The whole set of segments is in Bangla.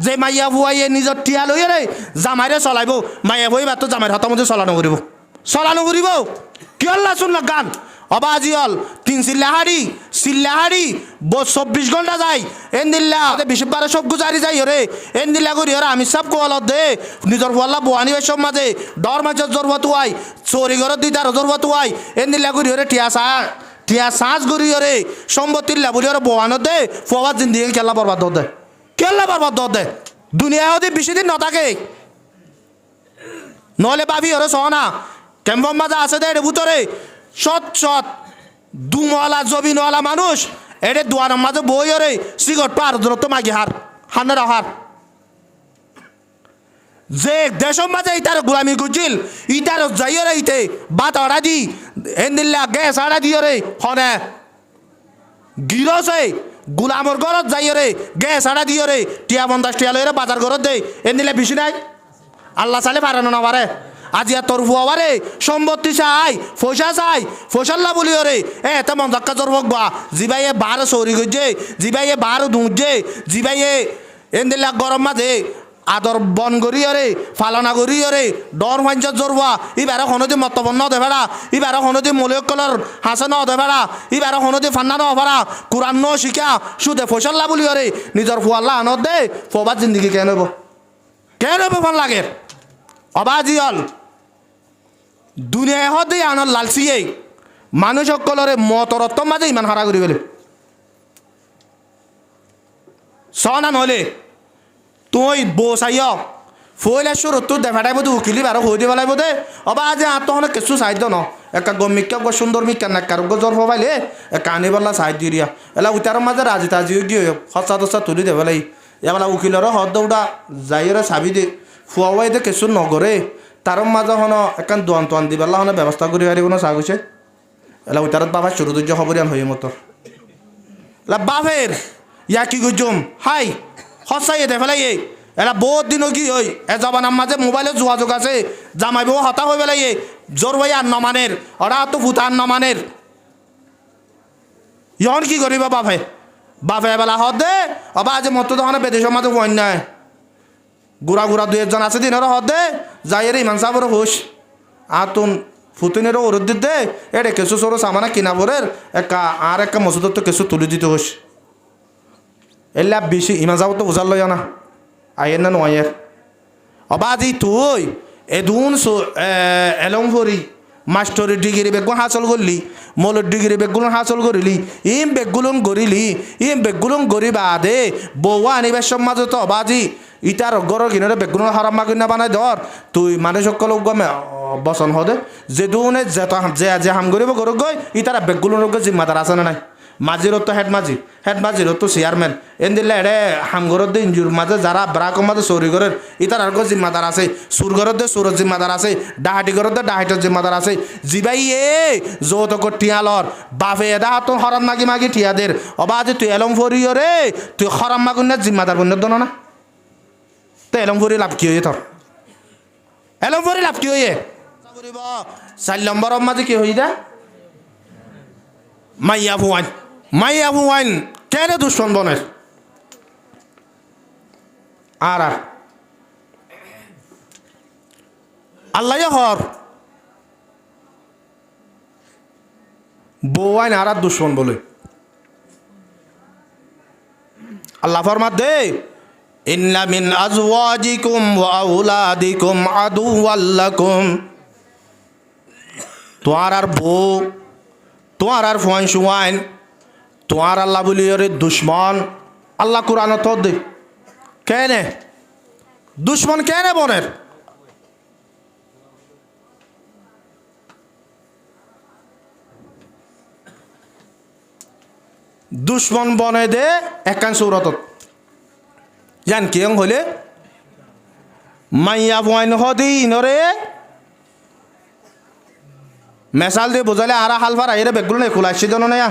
যে মাইয়া ভুয়াইয়ে নিজের টিয়া লইয়ে রে জামাইরে চলাইব মাইয়া ভুয়াই বা তো জামাইর হাতের মধ্যে চলানো করিব কি আল্লাহ শুনল গান অবাজি হল 3 চিল্লাহাড়ি 24 ঘন্টা যায় এন্দিল্লা 20-12 সব গুজারি যাই রে এন্দিল্লা করি ওরা আমি সব কোয়ালত দে নিজের ফল্লা বোয়ানি সব মাঝে ডর মাঝে জরবত হওয়াই চোরি ঘরত দিদার জরবত হওয়াই এন্দিল্লা করি ওরে টিয়া সাজ করি ওরে সম্পত্তির লাবলি ওরা বোয়ানো দে ফোয়ার জিন্দিগি কেল্লা বরবাদ দে দুনিয়া হতে বেশি দিন নথাকে নহলে পাবি ওরে সহনা কেম্পম মাঝে আছে দে ভিতরে সৎ দুমলা জবিনওয়ালা মানুষ এরে দুয়ারের মাঝে বই ওরে সিগট পার দূরত্ব মাগি হানের হার যে দেশের মাঝে ইটার গোলামি গুজিল ইটার যাই রে ইতে বাত আড়া দি এন্দিল্লা গ্যাস আড়া দিও রে হনে গিরসে গোলামর ঘরত যাই রে গ্যাস আড়া দিও রে টিয়া 50 টিয়া লইরে বাজার ঘরত দে এন্দিল্লা বেশি নাই আল্লাহ চালে পারানো না পারে আজি তোর ফুয়ারে সম্পত্তি চাই ফসল্লা বলি রে এত মন ধাক্কা জোর হোক বা জিবাইয়ে বার চৌরি করছে জিবাইয়ে বার ধুঁজছে জিবাইয়ে এন্দিল্লা গরম মাঝে আদর বন করি রে ফালনা করি রে ডর ফাঞ্চত জোরবা ইবার হনদি মতবন ন দেবেড়া ইবার হনদি মলিক কলর হাসে ন দেবেড়া ইবার হনদি ফান্না ন হবারা কোরআন ন শিখা সুদে ফসল্লা বলি রে নিজের ফুয়াল্লা আনত দে ফবার জিন্দগি কেন ফোন লাগে অবাজি হল দুনিয়া হতে আনার লালসিয়ে মানুষ সকলরে মতরত্ব মাঝে ইমান হারা করি বলে সনা নহলে তুই বসাই ফইলে সুর তোর দেখাটাইব তো উকিলি বারো হয়ে দিব লাগব দে অবাজি আর তখন কিছু সাহায্য ন একটা গমিকা সুন্দর মিকা নাকার জ্বর হবাইলে একা আনিবাল্লা সাহায্য দিয়া এলা উতার মাঝে রাজি তাজি গিয়ে হসা দসা তুলি দেবে লাই এবেলা উকিলেরও হদ দৌড়া যাইরে চাবি দে ফুয়াই দে কিছু নগরে তার মাঝে হন একান দোয়ান তোয়ান দিবাল্লা হনে ব্যবস্থা করি পারিব না চাগুছে এলা উতারত বাবা সূর্য খবরিয়ান হয়ে মতো এলা বাপের ইয়া কি গুজুম হাই সঁচাই দে ফেলাই এলা বহুত দিনও কি হই এ জবানার মাঝে মোবাইলে যোগাযোগ আছে জামাই বউ হতা হয়ে পেলাই জোর ভাই আর নমানের ওরা তো ভূতান নমানের ইহন কি করিব বাপে এবেলা হদ দে অবা আজ মতো তখন বেদেশের মাঝে হইন নাই গুড়া 2-1 আছে দিনের হদ দে যাই রে ইমান সাবর হুশ আতুন ফুতুনেরও ওরদ দে এড়ে কেসু সরো সামানা কিনা বরের একা মসুদর তো কেসু তুলি দিতে হুশ এলে বেশি ইমান যাবো তো বুঝার লইয়া না আয়ের না নয়ের অবাজি তুই এদুন এলম ভরি মাস্টরের ডিগ্রি বেগুন হাসল করলি মলের ডিগ্রি বেগুন হাসল করিলি ইম বেগুলুন গরি বাদে বউ আনিবার সমাজে তো অবাজি ইটার গড় কিনে বেগুন হারাম মাগুনা বানাই ধর তুই মানুষ সকল গমে বসন হদে যে দুনে যে হাম করিব গরক গই ইতারা বেগুন জিম্মাদার আছে না নাই মাঝির তো হেড মাঝির তো চেয়ারম্যান এন দিলে এড়ে হামগরত দে ইঞ্জুর মাঝে যারা ব্রাক মাঝে চৌরি ঘরের ইতার আর জিম্মাদার আছে সুর ঘরত দে সুরত জিম্মাদার আছে ডাহাটি ঘরত দে ডাহাইটর জিম্মাদার আছে জিবাই যৌতক টিয়ালর বাপে এদা তো হরাম মাগি টিয়াদের অবা যে তুই এলম ফরিও রে তুই হরাম মাগুনের জিম্মাদার বন্য দন না তো এলম ফরি লাভ কি হয়ে তোর এলম ফরি লাভ কি হয়ে 4 নম্বরের মাঝে কি হয়ে যা মাইয়া ভুয়াইন কেন দুশ্মন বনের আর আল্লাহ হর বউয়াইন আর দুশ্মন বলে আল্লাহ ফরমাত দে ইন্না মিন আজওয়াজিকুম ওয়া আওলাদিকুম আদুওয়াল লাকুম তোমার আর বউ তোমার আর ফুয়াইন সুয়াইন তোমার আল্লাহ বলি রে দুশ্মন আল্লাহ কোরআন তো দে কেনে দুশ্মন কেনে বনের দুশ্মন বনে দে একান সৌরত জান কিয়ং হলে মাইয়া ফুয়াইন হদি নরে মেসাল দিয়ে বোঝালে আর হালফার আইরে বেগুলো নেই খোলাইছি জন নেয়া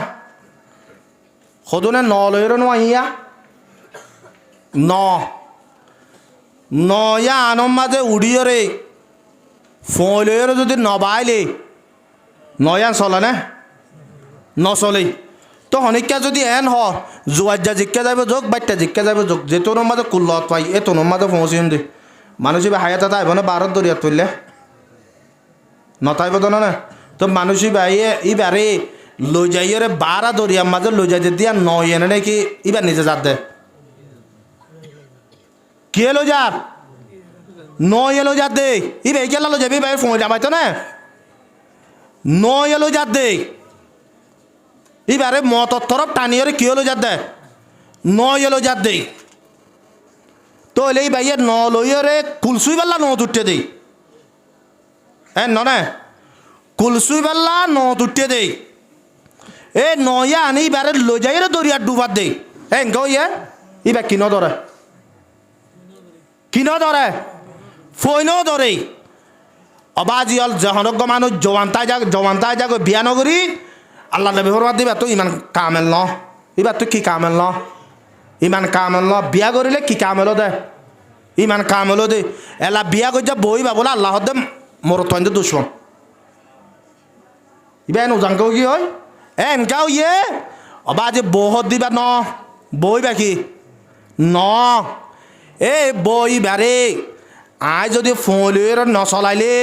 সদনে ন লইর নোয়া নয়া আনম মাঝে উড়িয়ে রে ফোঁ লইর যদি নবাইলে নয়া চলে না নচলে তো হনিকা যদি এন হ জোয়াজ্জা জিক্কা যাইব যোগ বাচ্চা জিক্কা যাইব যোগ যে তোর মাঝে কুল্লত পাই এ তোর মাঝে পৌঁছিম দে মানুষ হায়াত আইব না বারত দরিয়াত তুললে নতাইব তো না তো মানুষ ইবারে লই যাইরে বারা দরিয়ার মাঝে লই যাই দিয়া নয় এনে নাকি ইবার নিজে যাত দে কে লো যার নয় এলো যাত দে ইবে কেলা লো যাবি ভাই ফোন যাবাইতো না নয় এলো যাত দে এবারে মতর তরফ টানিয়ে কি হলো যাত দে নয় এলো যাত দে তো এই ভাইয়ের ন লইরে কুলসুই বেলা ন তুটে দেই হ্যাঁ না কুলসুই বেলা ন তুটে দেই এ নয়া আনি এবারে লই যাই রে দরিয়ার ডুবার দেই হ্যাঁ ইয়ে এবার কিনো ধরে ফইনও ধরে অবাজিয়ল জহনজ্ঞ মানুষ জওয়ান্তায় যাগ বিয়া নগরী আল্লাহ নবী ফরমাত দিবা তো ইমান কামেল ন এবার তো কি কামেল ন ইমান কামেল ন বিয়া করিলে কি কামেলো দে ইমান কামেলো দে এলা বিয়া করে যা বই বা বলে আল্লাহ দে মোর তৈন দুশ্মন ইবেন উজানকেও কি হয় এনকাও ইয়ে অবাজি বহত দিবা ন বই বা কি ন এ বই বারে আয় যদি ফোঁলের নচলাইলে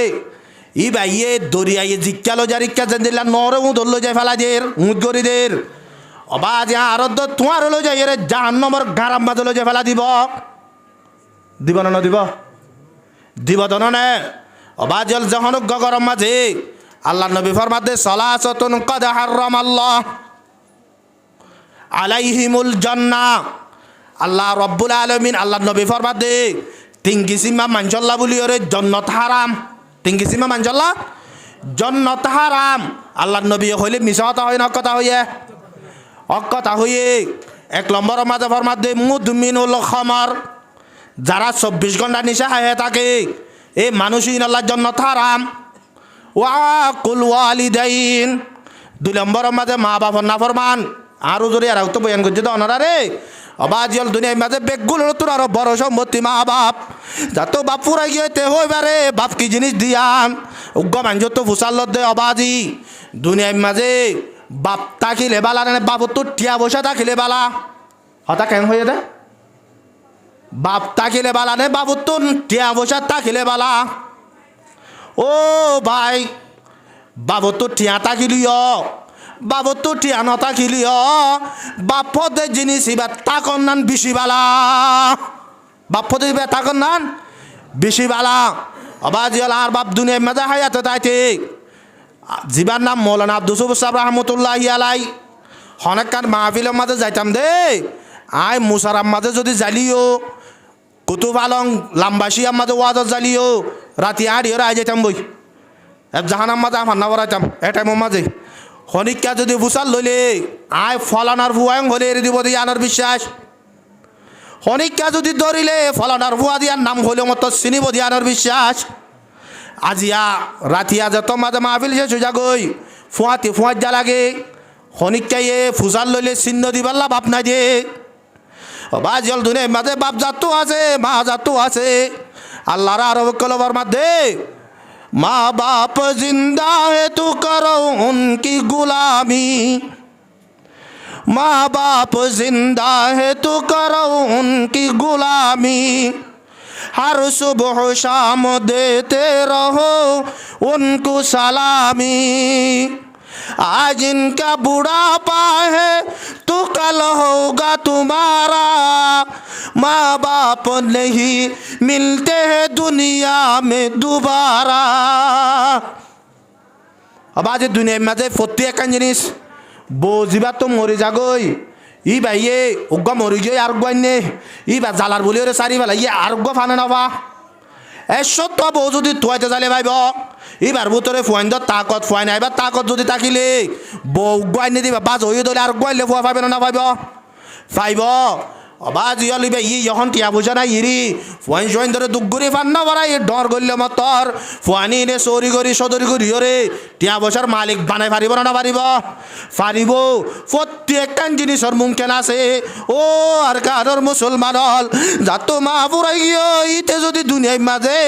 ই বাইয়ে দরিয়াইয়ে জিক্কালো জারিক্কা যেন দিলা নরে উঁধর লো যায় ফেলা দের উঁত গরি দের অবা যে আর তোমার হলো যাই রে জাহান নম্বর গারাম বাজে লো যে ফেলা দিব না দিব তো না অবা জল যখন গরম মাঝে আল্লাহ নবী ফরমাতে সালাসাতুন কদ হারাম আল্লাহ আলাইহিমুল জান্নাহ আল্লাহ রব্বুল আলামিন আল্লাহ নবী ফরমাতে তিনকিসিমা মানজল্লা বলি ওরে জন্নত হারাম তিনকিসিমা মানজল্লা জন্নত হারাম আল্লাহ নবী হইলে মিছা কথা হয় না কথা হইয়ে অকথা হইয়ে 1 নম্বরের মাঝে ফরমাতে মুদমিনুল খামার যারা 24 ঘন্টা নিশা খায় থাকে এই মানুষই আল্লাহ জন্নত হারাম ওয়াকুল ওয়ালিদাইন 2 নম্বরের মাঝে মা বাবার নাফরমান আরো যদি আর তো বয়ান করছে তো অনারা রে অবাজিয়াল দুনিয়ার মাঝে বেগগুলো তোর আরো বড় সম্পত্তি মা বাপ যাতো বাপ ফুরাই গিয়ে তে হইবারে বাপ কি জিনিস দিয়ান উগ্র মাঞ্জ তো ফুসাল দে অবাজি দুনিয়ার মাঝে বাপ তাকিলে বালা না বাপ তো টিয়া বসা তাকিলে বালা হতা কেন হয়ে দে বাপ তাকিলে বালা নে বাবু তো টিয়া বসা তাকিলে বালা ও ভাই বাবু তো টিয়া তাকিলিও বাবু তো টিয়া নতা খিলিও বাপদের জিনিস এবার তাকন নান বেশি বালা বাপদের এবার তাকন নান বেশি বালা অবাজিয়াল আর বাপ দুনিয়ার মাঝে হায়াতে তাইতে জীবার নাম মৌলানা আব্দুল সুবুর সাহেব রহমতুল্লাহি আলাই হনেকার মাহফিলের মাঝে যাইতাম দে আয় মুসারাম মাঝে যদি জ্বালিও কুতুব আলম লাম্বাসিয়ার মাঝে ওয়াজত জ্বালিও রাতি 8 আয় যাইতাম বই জাহানার মাঝে ফান্না বরাইতাম এ টাইমের মাঝে হনিকা যদি ভুসাল লইলে আয় ফলানার ভুয়াং হলে এর দিব দিয়ে আনার বিশ্বাস হনিকা যদি ধরিলে ফলানার ভুয়া দিয়ার নাম হলে মতো চিনিব দিয়ে আনার বিশ্বাস আজিয়া রাতিয়া যত মাঝে মাহফিল শেষ হয়ে যাগই ফুয়াত যা লাগে হনিকাইয়ে ফুসাল লইলে চিহ্ন দিবাল্লা বাপ নাই দিয়ে বা জল দুনে মাঝে বাপ জাতো আছে মা জাতো আছে আল্লাহর আরব কলবার মধ্যে माँ बाप जिंदा है तो करो उनकी गुलामी माँ बाप जिंदा है तो करो उनकी गुलामी हर सुबह शाम देते रहो उनको सलामी आज इनका बुढ़ापा है तो कल होगा तुम्हारा माँ बाप नहीं मिलते हैं दुनिया में दोबारा अब आज दुनिया में फत्ती एक जिनिस बोझिबा तो मरी जागई ই ভাইয়ে উগ্গ মরি গিয়ে আর গনে ই বা জালার বলি ওরে সারি বেলা ইয়ে আর ফানে নবা এসত বউ যদি থুয়াইতে যালে ভাইব এবার ভিতরে ফুয়াইন তাকত ফুয়াই নাই এবার তাকত যদি তাকিলে বউ গাইনে দিবা বাজ হয়ে ধরে আর গাইলে ফুয়া পাইবে না পাইব পাইব অবাজি অলিবে যখন টিয়া বুঝা না ইরি ফুয়াইন সোয়াইন ধরে দুগুরি ফান্না ভরা ডর গল্য মতর ফুয়ানি নে চৌরি করি সদরি করি রে টিয়া বসার মালিক বানাই পারিব না পারিব পারিব প্রত্যেকখান জিনিসের মুমকিন আছে ও আর কারোর মুসলমান হল যাত মা পুরাই গিয়ে ইতে যদি দুনিয়ার মাঝে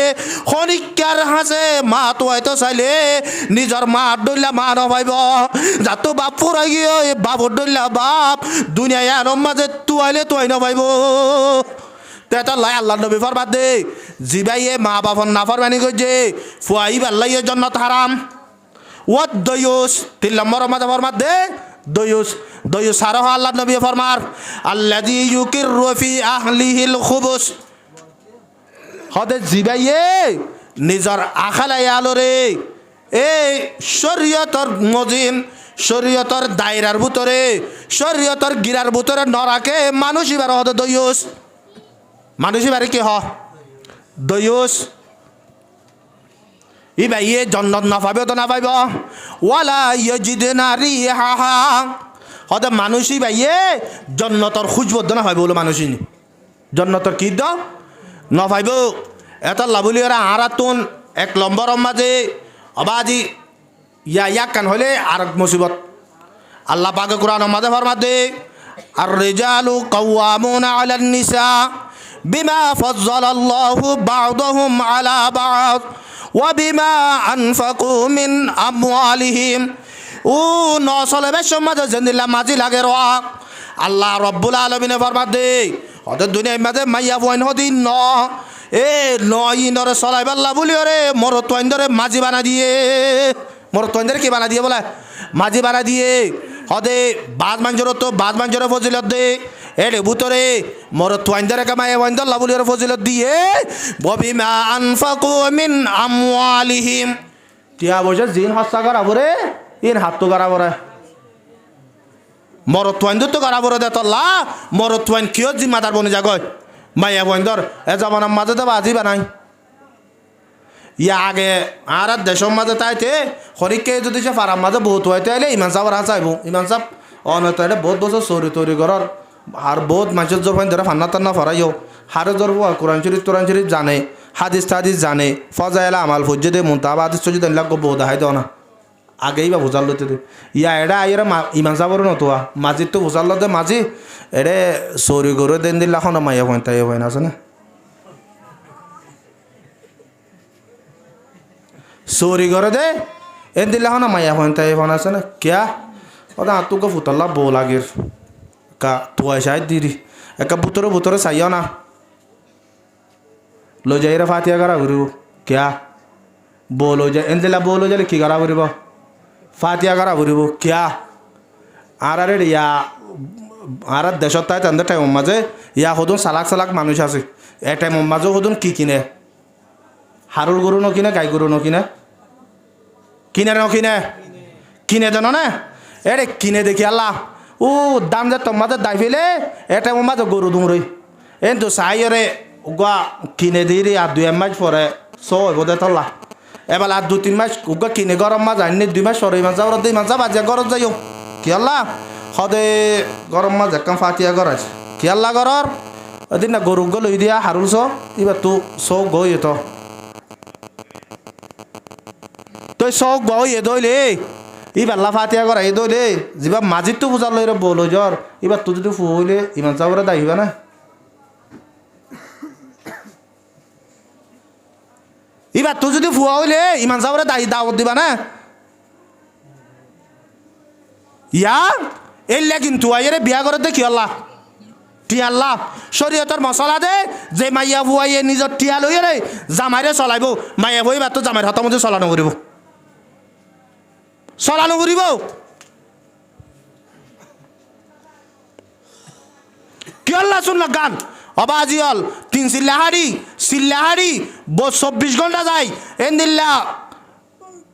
খনিকার হাসে মা তো হয়তো চাইলে নিজের মা ডইলা মা নপাইব যাত বাপ পুরাই গিয়ে বাপর ডইলা বাপ দুনিয়ায় আরম মাঝে তুয়াইলে তুয়াই নপাইব তেতা লাই আল্লাহ নবী ফরমাত দে জিবাইয়ে মা বাপন না ফরমানি করছে ফুয়াই বাল্লাইয়ে জন্নত হারাম ওয়াত দয়ুস 3 নম্বর মাঝে ফরমাত দে দয়ুস দয়ুস সারহ আল্লাহ নবী ফরমার আল্লাযী ইউকিরু ফি আহলিহিল খুবুস হদে জিবাইয়ে নিজর আখালাই আলোরে এই শরীয়তর মজিম শরীয়তর দায়রার ভিতরে শরীয়তর গিরার ভিতরে নরাকে মানুষ এবার হদে দয়ুস মানুষ এবারে কি হ দয়ুস ই ভাই ইয়ে জন্নত না পাবে তো না পাইব ওয়ালা ইয়াজিদনা রিহাহা হদে মানুষই ভাই ইয়ে জন্নতর খুঁজব না পাইব বলে মানুষই জন্নতর কি দ না পাইব এত লাভলি ওরা আরাতুন 1 নম্বর মাঝে অবাজি ইয়া কান হলে আর মুসিবত আল্লাহ পাকে কোরআন মাঝে ফরমাত দে আর রিজালু কাওয়ামুনা আলান নিসা বিমা ফাজ্জালাল্লাহু বা'দাহুম আলা বা'দ ওয়া বিমা আনফাকু মিন আমওয়ালিহিম ও নসলে সমাজে জেন্দিলা মাঝি লাগে র আল্লাহ রব্বুল আলামিনে ফরমাত দে ওদের দুনিয়ার মাঝে মাইয়া বইন হদিন ন এ নইনরে চলাইবাল্লা বলি ওরে মোর তোইন্দরে মাঝি বানা দিয়ে মোর তোইন্দরে কি বানা দিয়ে বলে মাঝি বানা দিয়ে হদে বাজ মাঞ্জর তো বাজ মাঞ্জরে ফজিলত দে এলে বুতরে মোর তোইন্দরে কামায় ওইন্দল্লা বলি ওরে ফজিলত দিয়ে ববিমা আনফাকু মিন আমওয়ালিহিম টিয়া বসে জিন হস্তা করা বরে ইন হাত তো করা বরে মোর তোইন্দ তো করা বরে দে তল্লা মোর তোইন কিয় জিম্মাদার বনে যাগয় মাইয়া বইন্দর এ জমানার মাঝে তো বাজি বানাই ইয়া আগে আর দেশের মাঝে তাইতে হরিকে যদি সে ফারাম মাঝে বহুত হইতে আইলে ইমান সাহেব আর চাইব ইমান সাহেব অনতাইলে বহুত বছর চৌরি তৈরি করার আর বহুত মানুষের জোর ফাইন ধরে ফান্না টান্না ফরাইও হারে জোর কোরআন শরীফ জানে হাদিস টাদিস জানে ফজাইলা আমাল ফজ্জে দে মুন্তাবা হাদিস সজি দেন লাগো বহুত হাই দেওয়া না আগেই বা ভোজাল লইতে দে ইয়া এরা আইরা ইমান সাহেবের নতুয়া মাঝির তো ভোজাল লতে মাঝি এরে চৌরি করে দেন দিলা এখন মাইয়া পয়েন্ট তাই পয়েন্ট আছে না চৌরি করে দে এন দিলা এখন মাইয়া পয়েন্ট তাই পয়েন্ট আছে না কিয়া ওটা তোকে ফুটাল্লা বউ লাগের কা তুয়াই সাই দিদি একা বুতরে চাইও না লৈ যাই রে ফাতিয়া করা ঘুরিব কিয়া বউ লৈ যায় এন দিলা বউ লৈ যালে কি করা ঘুরিব ফাতিয়া করা ঘুরিব কিয়া আর আরে ইয়া আর দেশত তাই তাদের টাইমের মাঝে ইয়া সদুন চালাক মানুষ আছে এ টাইমের মাঝেও সদুন কি কিনে হারুর গরু নকিনে গাই গরু নকিনে কিনে দেন না এরে কিনে দেখি আল্লাহ ও দাম যে তোর মাঝে দাই ফেলে এ টাইমের মাঝে গরু দুমরই এন তো চাইরে উগা কিনে দিই আর 2 মাস পরে হইব দে তল্লা এবার আর 2-3 মাস উগা কিনে গরম মাছ আনি 2 মাস পরে ইমান যাওয়ার 2 মাস বাজে গরম যাইও কি আল্লাহ সদে গরম মাছ একদম ফাতিয়া গড়াইছে কি আল্লাহ গরর এদিন না গরু লই দিয়া হারুল এবার তো চৌ গই তো তই চৌ গই দইলে এবার আল্লাহ ফাতিয়া গড়াই দইলে যা মাঝির তো বুঝার লই রে বল জ্বর এবার তো যদি ফুইলে ইমান যাওয়ারে দাইবা না এবার তো যদি ফুয়া হইলে ইমান যাওয়ারে দাওয়াত দিবা না ইয়া এলে কিন্তু আইরে বিয়া করে দেখি আল্লাহ টিয়া আল্লাহ শরীয়তের মশলা দে যে মাইয়া বুয়াইয়ে নিজের টিয়া লইয়ে রে জামাইরে চলাইব মাইয়া বই তো জামাইর হাতের মধ্যে চলানো করিব কি আল্লাহ শুনল গান অবাজি হল 3 চিল্লাহারি 24 ঘন্টা যায় এন দিল্লা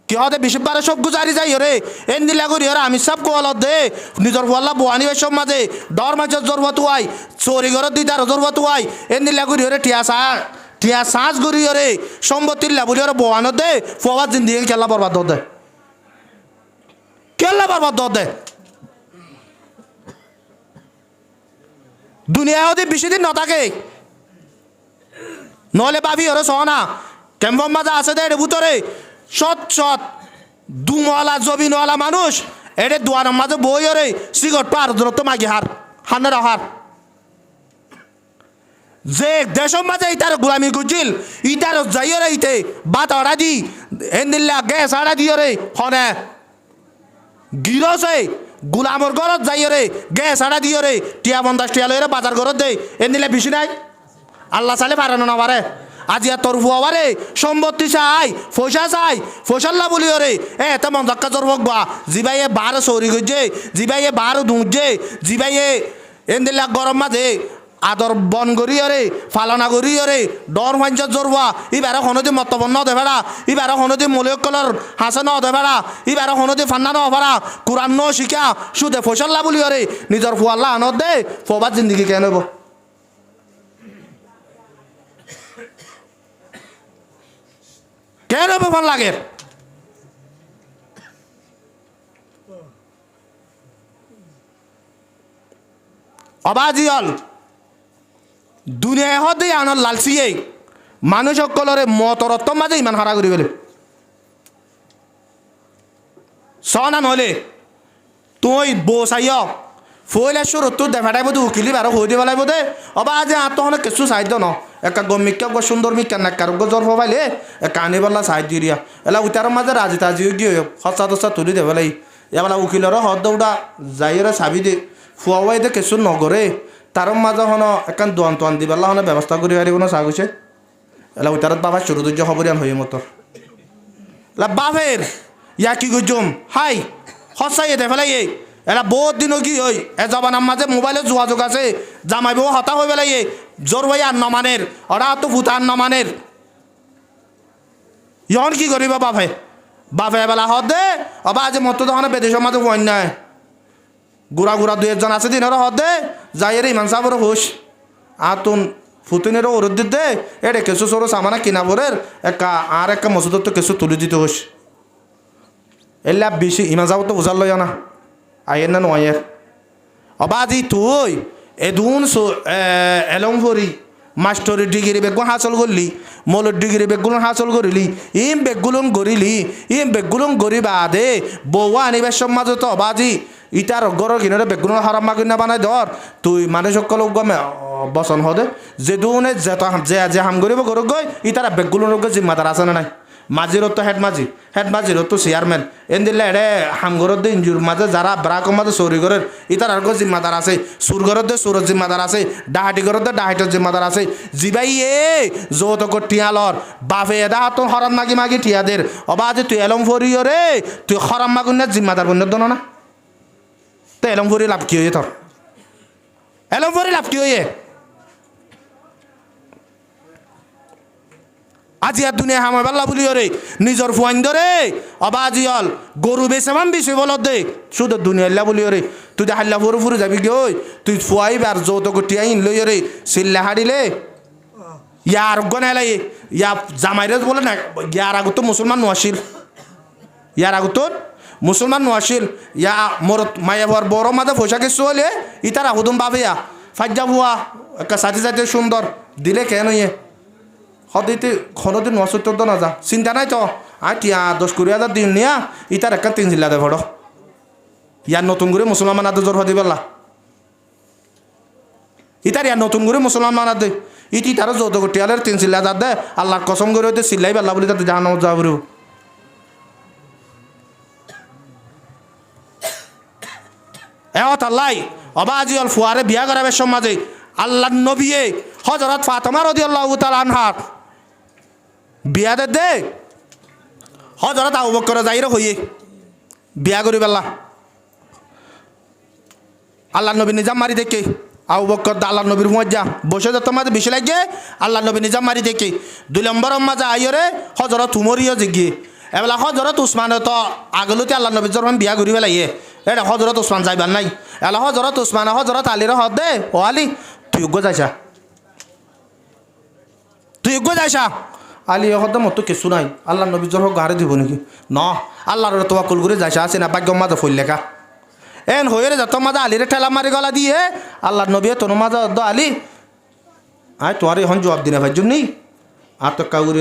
কি হতে 20-12 সব গুজারি যাই রে এন দিল্লা করি ওরা আমি সব কোয়ালত দে নিজের ফল্লা বোয়ানি সব মাঝে ডর মাঝে জরবত আই চোরি ঘর দিদার জরবত আই এন দিল্লা করি ওরে টিয়া সাজ করি ওরে সম্পত্তির লাভলি ওরা বোয়ানো দে ফোয়ার জিন্দিগি কেল্লা বরবাদ দে দুনিয়া যদি বেশি দিন নথাকে নহলে ভাবি ওরে সহনা কেম্পর মাঝে আছে দে ভিতরে সৎ সৎ দুমলা জবিনওয়ালা মানুষ এর দুয়ারের মাঝে বই ওরে সিগট পার দূরত্ব মাগি হানের হার যে দেশের মাঝে ইটার গোলামি গুজিল ইটার যাইরে ইতে বাত আড়া দি এন্দিল্লা গ্যাস আড়া দিয়রে হনে গিরসে গোলামর ঘরত যাইরে গ্যাস আড়া দিয়রে টিয়া 50 টিয়া লইরে বাজার ঘরত দেই এন্দিল্লা বেশি নাই আল্লাহ চালে পারানো না পারে আজি আর তোর ফুয়ারে সম্পত্তি চাই ফসাল্লা বলি ওরে এতে মন ধাক্কা জোর হোক বা জিবাইয়ে বার সৌরি গজে জিবাইয়ে বার দুঁজে জিবাইয়ে এন্দিল্লা গরম মাঝে আদর বন গরিয়রে ফালনা গরিয়রে ডর ভাঞ্জত জোরবা ইবার হনদি মতবন্ন দে ভেড়া ইবার হনদি মলিক কলর হাসে ন দে ভেড়া ইবার হনদি ফান্না ন ভেড়া কোরআন ন শিখা সুদে ফসল্লা বলি ওরে নিজের ফুয়াল্লা আনত দে ফবার জিন্দগি কেন নেব কেন ফোন লাগে অবাজিয়ল দুনিয়া হতে আনার লালসিয়ে মানুষ সকলরে মতরত্ব মাঝে ইমান হারা করি বলে সনা নহলে তুই বসাইয় ফইলে সুর তোর দেখাটাই বোধ উকিলি বারো হয়ে দিয়ে বেলায় বোধে অবা আজ আত্মহনে কিছু সাহায্য ন একা গমিকা গো সুন্দর মিকা নাকার গো জ্বর পাইলে কানি বললা সাহায্য দিয়া এলা উতার মাঝে রাজি তাজিও গিয়ে খসা দসা তুলি দে বেলাই এবেলা উকিলর হদ দৌড়া যাইরে চাবি দে ফুয়াই দে কিছু নগরে তার মাঝে হন একান দোয়ান তোয়ান দিবেলা হনে ব্যবস্থা করি পারিব না চাগুছে এলা উতারত বাবা চুরু দুর্য খবরিয়ান হয়ে মতো এলা বাফের ইয়া কি গুজুম হাই সঁচাই দে ফেলাই এরা বহুত দিন কি হই এ জবানার মাঝে মোবাইলে যোগাযোগ আছে জামাই বউ হতা হয়ে বেলাই জোর ভাই আর নমানের ওরা তো ভূতান নমানের ইহন কি করিব বাপে বাপে বেলা হত দে অবা আজ মতো তখন বেদেশের মাঝে অন্যায় গুড়া গুড়া দুই একজন আছে দিন ওরা হত দে যাই রে ইমান সাবর হুস আতুন ফুতুনেরও ওরদ দিত দে এটা কেসু সরো সামানা কিনা পরের একা আর একটা মসুদত তো কেসু তুলে দিতে হুস এলা বেশি ইমান সাবর তো বুঝার লয় না আয়ের না নয়ের অবাজি তুই এদুন এলং ভরি মাস্টরি ডিগ্রি বেগুন হাসল করলি মলর ডিগ্রি বেগুন হাসল করিলি ইম বেগুলুন গরিলি ইম বেগুলুন গরি বাদে বউয়া আনিবার সমাজ তো অবাজি ইটার গড় কিনে বেগুনের হারাম মাগুন বানাই ধর তুই মানুষ সকল গমে বসন হদে যে দুনে যে হাম করিব গরু গই ইতারা বেগুলুন জিম্মাদার আছে না নাই মাঝির তো হেড মাঝির তো চেয়ারম্যান এন দিলে এড়ে হামগরত দিয়ে ইঞ্জুর মাঝে যারা ব্রাকর মাঝে চৌরি ঘরের ইতার আর জিম্মাদার আছে সুরগরত দিয়ে সুরত জিম্মাদার আছে ডাহাটি ঘরত দিয়ে ডাহাটির জিম্মাদার আছে জিবাই যৌতুক টিয়ালর বাপে এদা তো হরম মাগি মাগি টিয়াদের অবা যে তুই এলম ফরিও রে তুই হরম মাগুন জিম্মাদার বন্য দন না তো এলম ফরি লাভ কি হয়ে তোর এলম ফরি লাভ কি হয়ে আজি আর দুনিয়া হামা পাল্লা বলি রে নিজর ফুয়াইন ধরে অবা আজি হল গরু বেসামান বেশি বল দে শুধু দুনিয়া বলি রে তুই হাল্লা ফুরু ফুরু যাবি গে ওই তুই ফুয়াইবার যৌতুক টিয়াইন লই রে সিল্লা হারিলে ইয়ার গনালাই ইয়া জামাইরে বলে না ইয়ার আগত তো মুসলমান নোয়াশিল ইয়ার আগত তো মুসলমান নোয়াশিল ইয়া মোর মায়াবার বড় মাঝে পয়সা কিছু হলে ইতারা হুদুম বাবিয়া ফাজ্জা ভুয়া একটা সাথে সাথে সুন্দর দিলে কেন ইয়ে হদিতে খনদিন নসত্তর না যা চিন্তা নাই তো আর টিয়া 10-20,000 দিন নিয়া ইতার একটা 3 জিল্লা দে ভড় ইয়ার নতুন করে মুসলমান আদে জোর হদি পারলা ইতার ইয়ার নতুন করে মুসলমান আদে ইটি তার যৌত টিয়ালের 3 জিল্লা দে আল্লাহর কসম করে হইতে সিল্লাই পারলা বলি তাতে জাহান্নাম যাবো আল্লাহ অবাজি অল ফুয়ারে বিয়া করাবে সমাজে আল্লাহ নবিয়ে হযরত ফাতেমা রাদিয়াল্লাহু তাআলা আনহা বিয়া দে হযরত আবু বকর যাইরে হইয়ে বিয়া করি বেলা আল্লাহ নবী নিজাম মারি দেখে আবু বকর আল্লাহ নবীর মজ্জা বসে যত মাঝে বেশি লাগে আল্লাহ নবী নিজাম মারি দেখে 2 নম্বর মাঝে আইরে হযরত উমরিও জিগি এবেলা হযরত উসমান তো আগলতে আল্লাহ নবী যখন বিয়া করি বেলাইয়ে এটা হযরত উসমান যাইবার নাই এলা হযরত উসমান হযরত আলীর হদ দে ও আলী তুই যাইছা আলী হদ মতো কিছু নাই আল্লাহ নবী যখন গাড়ি দিব নাকি ন আল্লাহর তোয়াকুল করে যাইছা আছে না ভাগ্য মাঝে ফল লেখা এন হয়ে যত মাঝে আলিরে ঠেলা মারি গলা দিয়ে আল্লাহ নবী তোর মাঝে আলি আয় তোমার এখন জবাব দিনে ভাই জন্যই আর তো কাউরি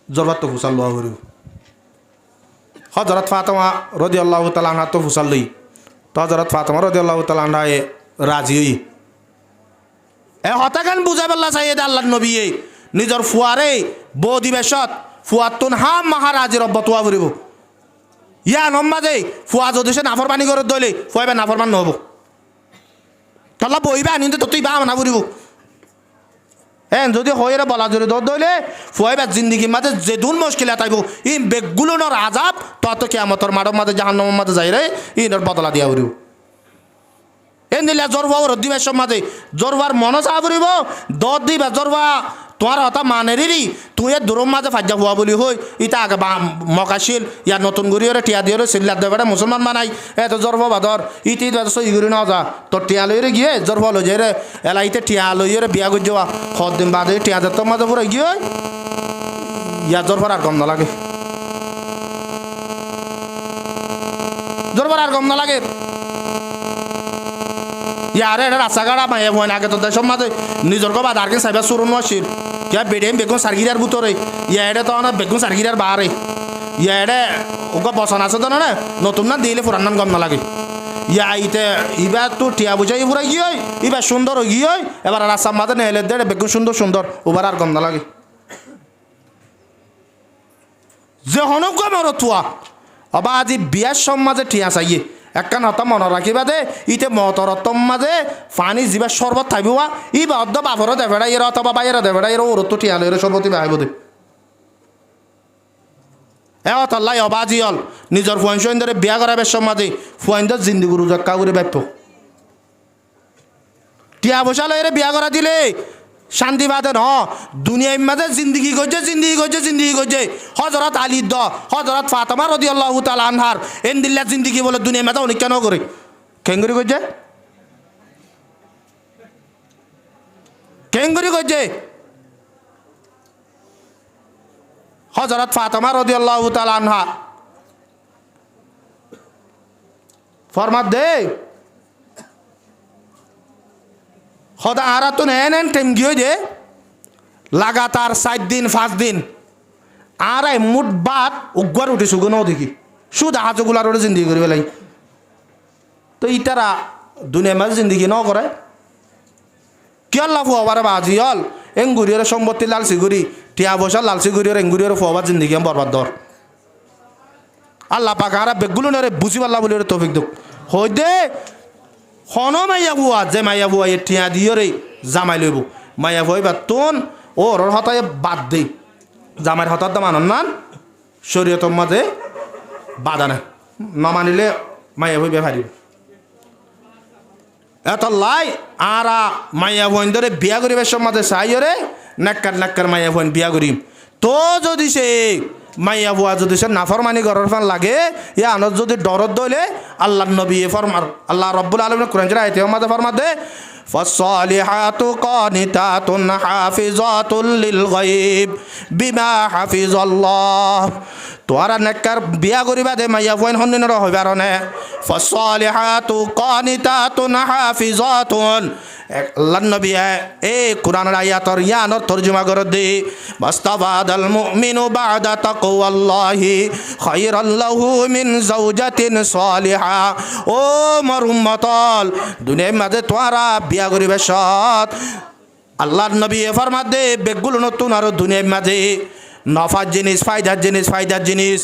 জরবার তো ফুসাল লোয়া করিব হজরত ফাতেমা রাদিয়াল্লাহু তাআলা আনহা তো ফুসাল লই তো হজরত ফাতেমা রাদিয়াল্লাহু তাআলা আনহা রাজি হই এ হতাকান বুঝাই পাল্লা চাই আল্লাহ নবী নিজের ফুয়ারে বদিবেশত ফুয়াতুন হাম মহারাজের অব্বতুয়া করিব ইয়া নম্মাদে ফুয়া যদি সে নাফরমানি করে দইলে ফুয়াইবা নাফরমান নহব তাহলে বইবা আনি তো তুই বা মানা করিব হ্যাঁ যদি হয়ে বলা যদি দর দইলে ফুয়াইবা জিন্দিগির মাঝে যে দুন মুশকিল তাইব ই বেগুলোর আজাব তত কিয়ামতের মাঠের মাঝে জাহান্নামের মাঝে যাই রে ইনর বদলা দিয়া করিব এন দিলে জরবা দিবের সমাজে জরবার মন চা করিব দর দিবা জরবা তোমার হতা মানেরই তুই দূরম মাঝে ফাজ্জা হওয়া বলি হই ইটা আগে মকাশিল ইয়ার নতুন গরিয়রে টিয়া দিয়ে সিল্লার দেবে মুসলমান বানাই এত জরব বাদর ইতি সই করি না যা তোর টিয়া লইরে গিয়ে জরব লই যাই রে এলা ইতে টিয়া লইরে বিয়া করে যাওয়া সদিন বাদে টিয়া তোর মাঝে পুরো গিয়ে ইয়ার জরবার আর কম না লাগে জরবার আর কম না লাগে ইয়ারে এটা রাস্তাঘাটা মায়ে হয় না আগে তো দেশের মাঝে নিজের কবা দাঁড়কে সাইবা সুরন আসিল ইয়া বেডেম বেগুন সারগিরার ভিতরে ইয়া এটা তো অনেক বেগুন সারগিরার বাহারে ইয়া এটা ওকে বসান আছে তো না নতুন না দিলে পুরান নাম গম না লাগে ইয়া ইতে ইবার তো টিয়া বুঝাই পুরা গিয়ে ইবার সুন্দর গিয়ে এবার রাস্তার মাঝে নেলে দে বেগুন সুন্দর সুন্দর ওবার আর গম না লাগে যে হনক গমের থুয়া অবা আজি বিয়ার সমাজে টিয়া চাইয়ে একখান হতা মনে রাখিবা দে ইতে মতরতম মাঝে পানি যিবা শরবত থাকবা ই বা অর্ধ বাফর দেবেড়া এর অথবা বাইরে দেবেড়া এর ওর তো টিয়ালো এর শরবতী বাহিব দে এ অতল্লাই অবাজি হল নিজের ফুয়াইনসইন্দরে বিয়া করাবের সমাজে ফুয়াইন্দর জিন্দিগুরু জক্কা করে ব্যাপ্য টিয়া বসালো এর বিয়া করা দিলে শান্তি বাদে ন দুনিয়ার মাঝে জিন্দগি করছে হজরত আলী দ হজরত ফাতেমা রাদিয়াল্লাহু তাআলা আনহার এন্দিল্লা জিন্দগি বলে দুনিয়ার মাঝে অনেক কেন করে কেঙ্গুরি করছে হজরত ফাতেমা রাদিয়াল্লাহু তাআলা আনহা ফরমাত দে খোদা আরা তো নেন টাইম গিয়ে যে লাগাতার 7 দিন 5 দিন আর মুঠ বাদ উগ্র উঠে সুগন দেখি শুধু হাজগুলার ওটা জিন্দিগি করি বেলাই তো ইতারা দুনিয়ার মাঝে জিন্দিগি ন করে কি আল্লাহ ফুয়াবার বাজি হল এঙ্গুরিয়র সম্পত্তি লালসি করি টিয়া বসা লালসি করি এঙ্গুরিয়র ফুয়াবার জিন্দিগি বরবাদ দর আল্লাহ পাক আর বেগুলো নেরে বুঝি পাল্লা বলি তৌফিক দুঃখ হই দে হন মাইয়া বুয়া যে মাইয়া বুয়া এ টিয়া দিয়ে রে জামাই লইব মাইয়া বুয়াই বা তোন ওর হতায় বাদ দেই জামাইর হতার দাম আনন্দ মান শরীয়তর মাঝে বাধা না মানিলে মাইয়া বই বেহারি এত লাই আর মাইয়া বোন ধরে বিয়া করিবার সমাজে চাই রে নাক্কার মাইয়া বোন বিয়া করিম তো যদি সে মাইয়া বুয়া যদি সে নাফরমানি গরর ফান লাগে ইয়া আনত যদি ডরত দইলে আল্লাহ নবী ফরমার আল্লাহ রব্বুল আলামিন কোরআন জেরা আয়াতে মাঝে ফরমা দে ফাসসালিহাতু কানিতাতুন হাফিজাতুল লিল গায়ব বিমা হাফিজাল্লাহ তোরা নেককার বিয়া করিবা দে মাইয়া বোন হন্দিনর হইবার নে ফাসসালিহাতু কানিতাতুন হাফিজাতুন আল্লাহ নবী এ কোরআনের আয়াতর ইয়ানর তরজমা করে দে মাস্তাবাদাল মুমিনু বাদা তাকওয়াল্লাহি খায়রাল লাহু মিন যাওজাতিন সালিহা ও মোর উম্মতল দুনিয়ার মাঝে তোরা বিয়া করিবে সৎ আল্লাহর নবী ফরমা দে বেগুলো নতুন আর দুনিয়ার মাঝে নফার জিনিস ফায়দার জিনিস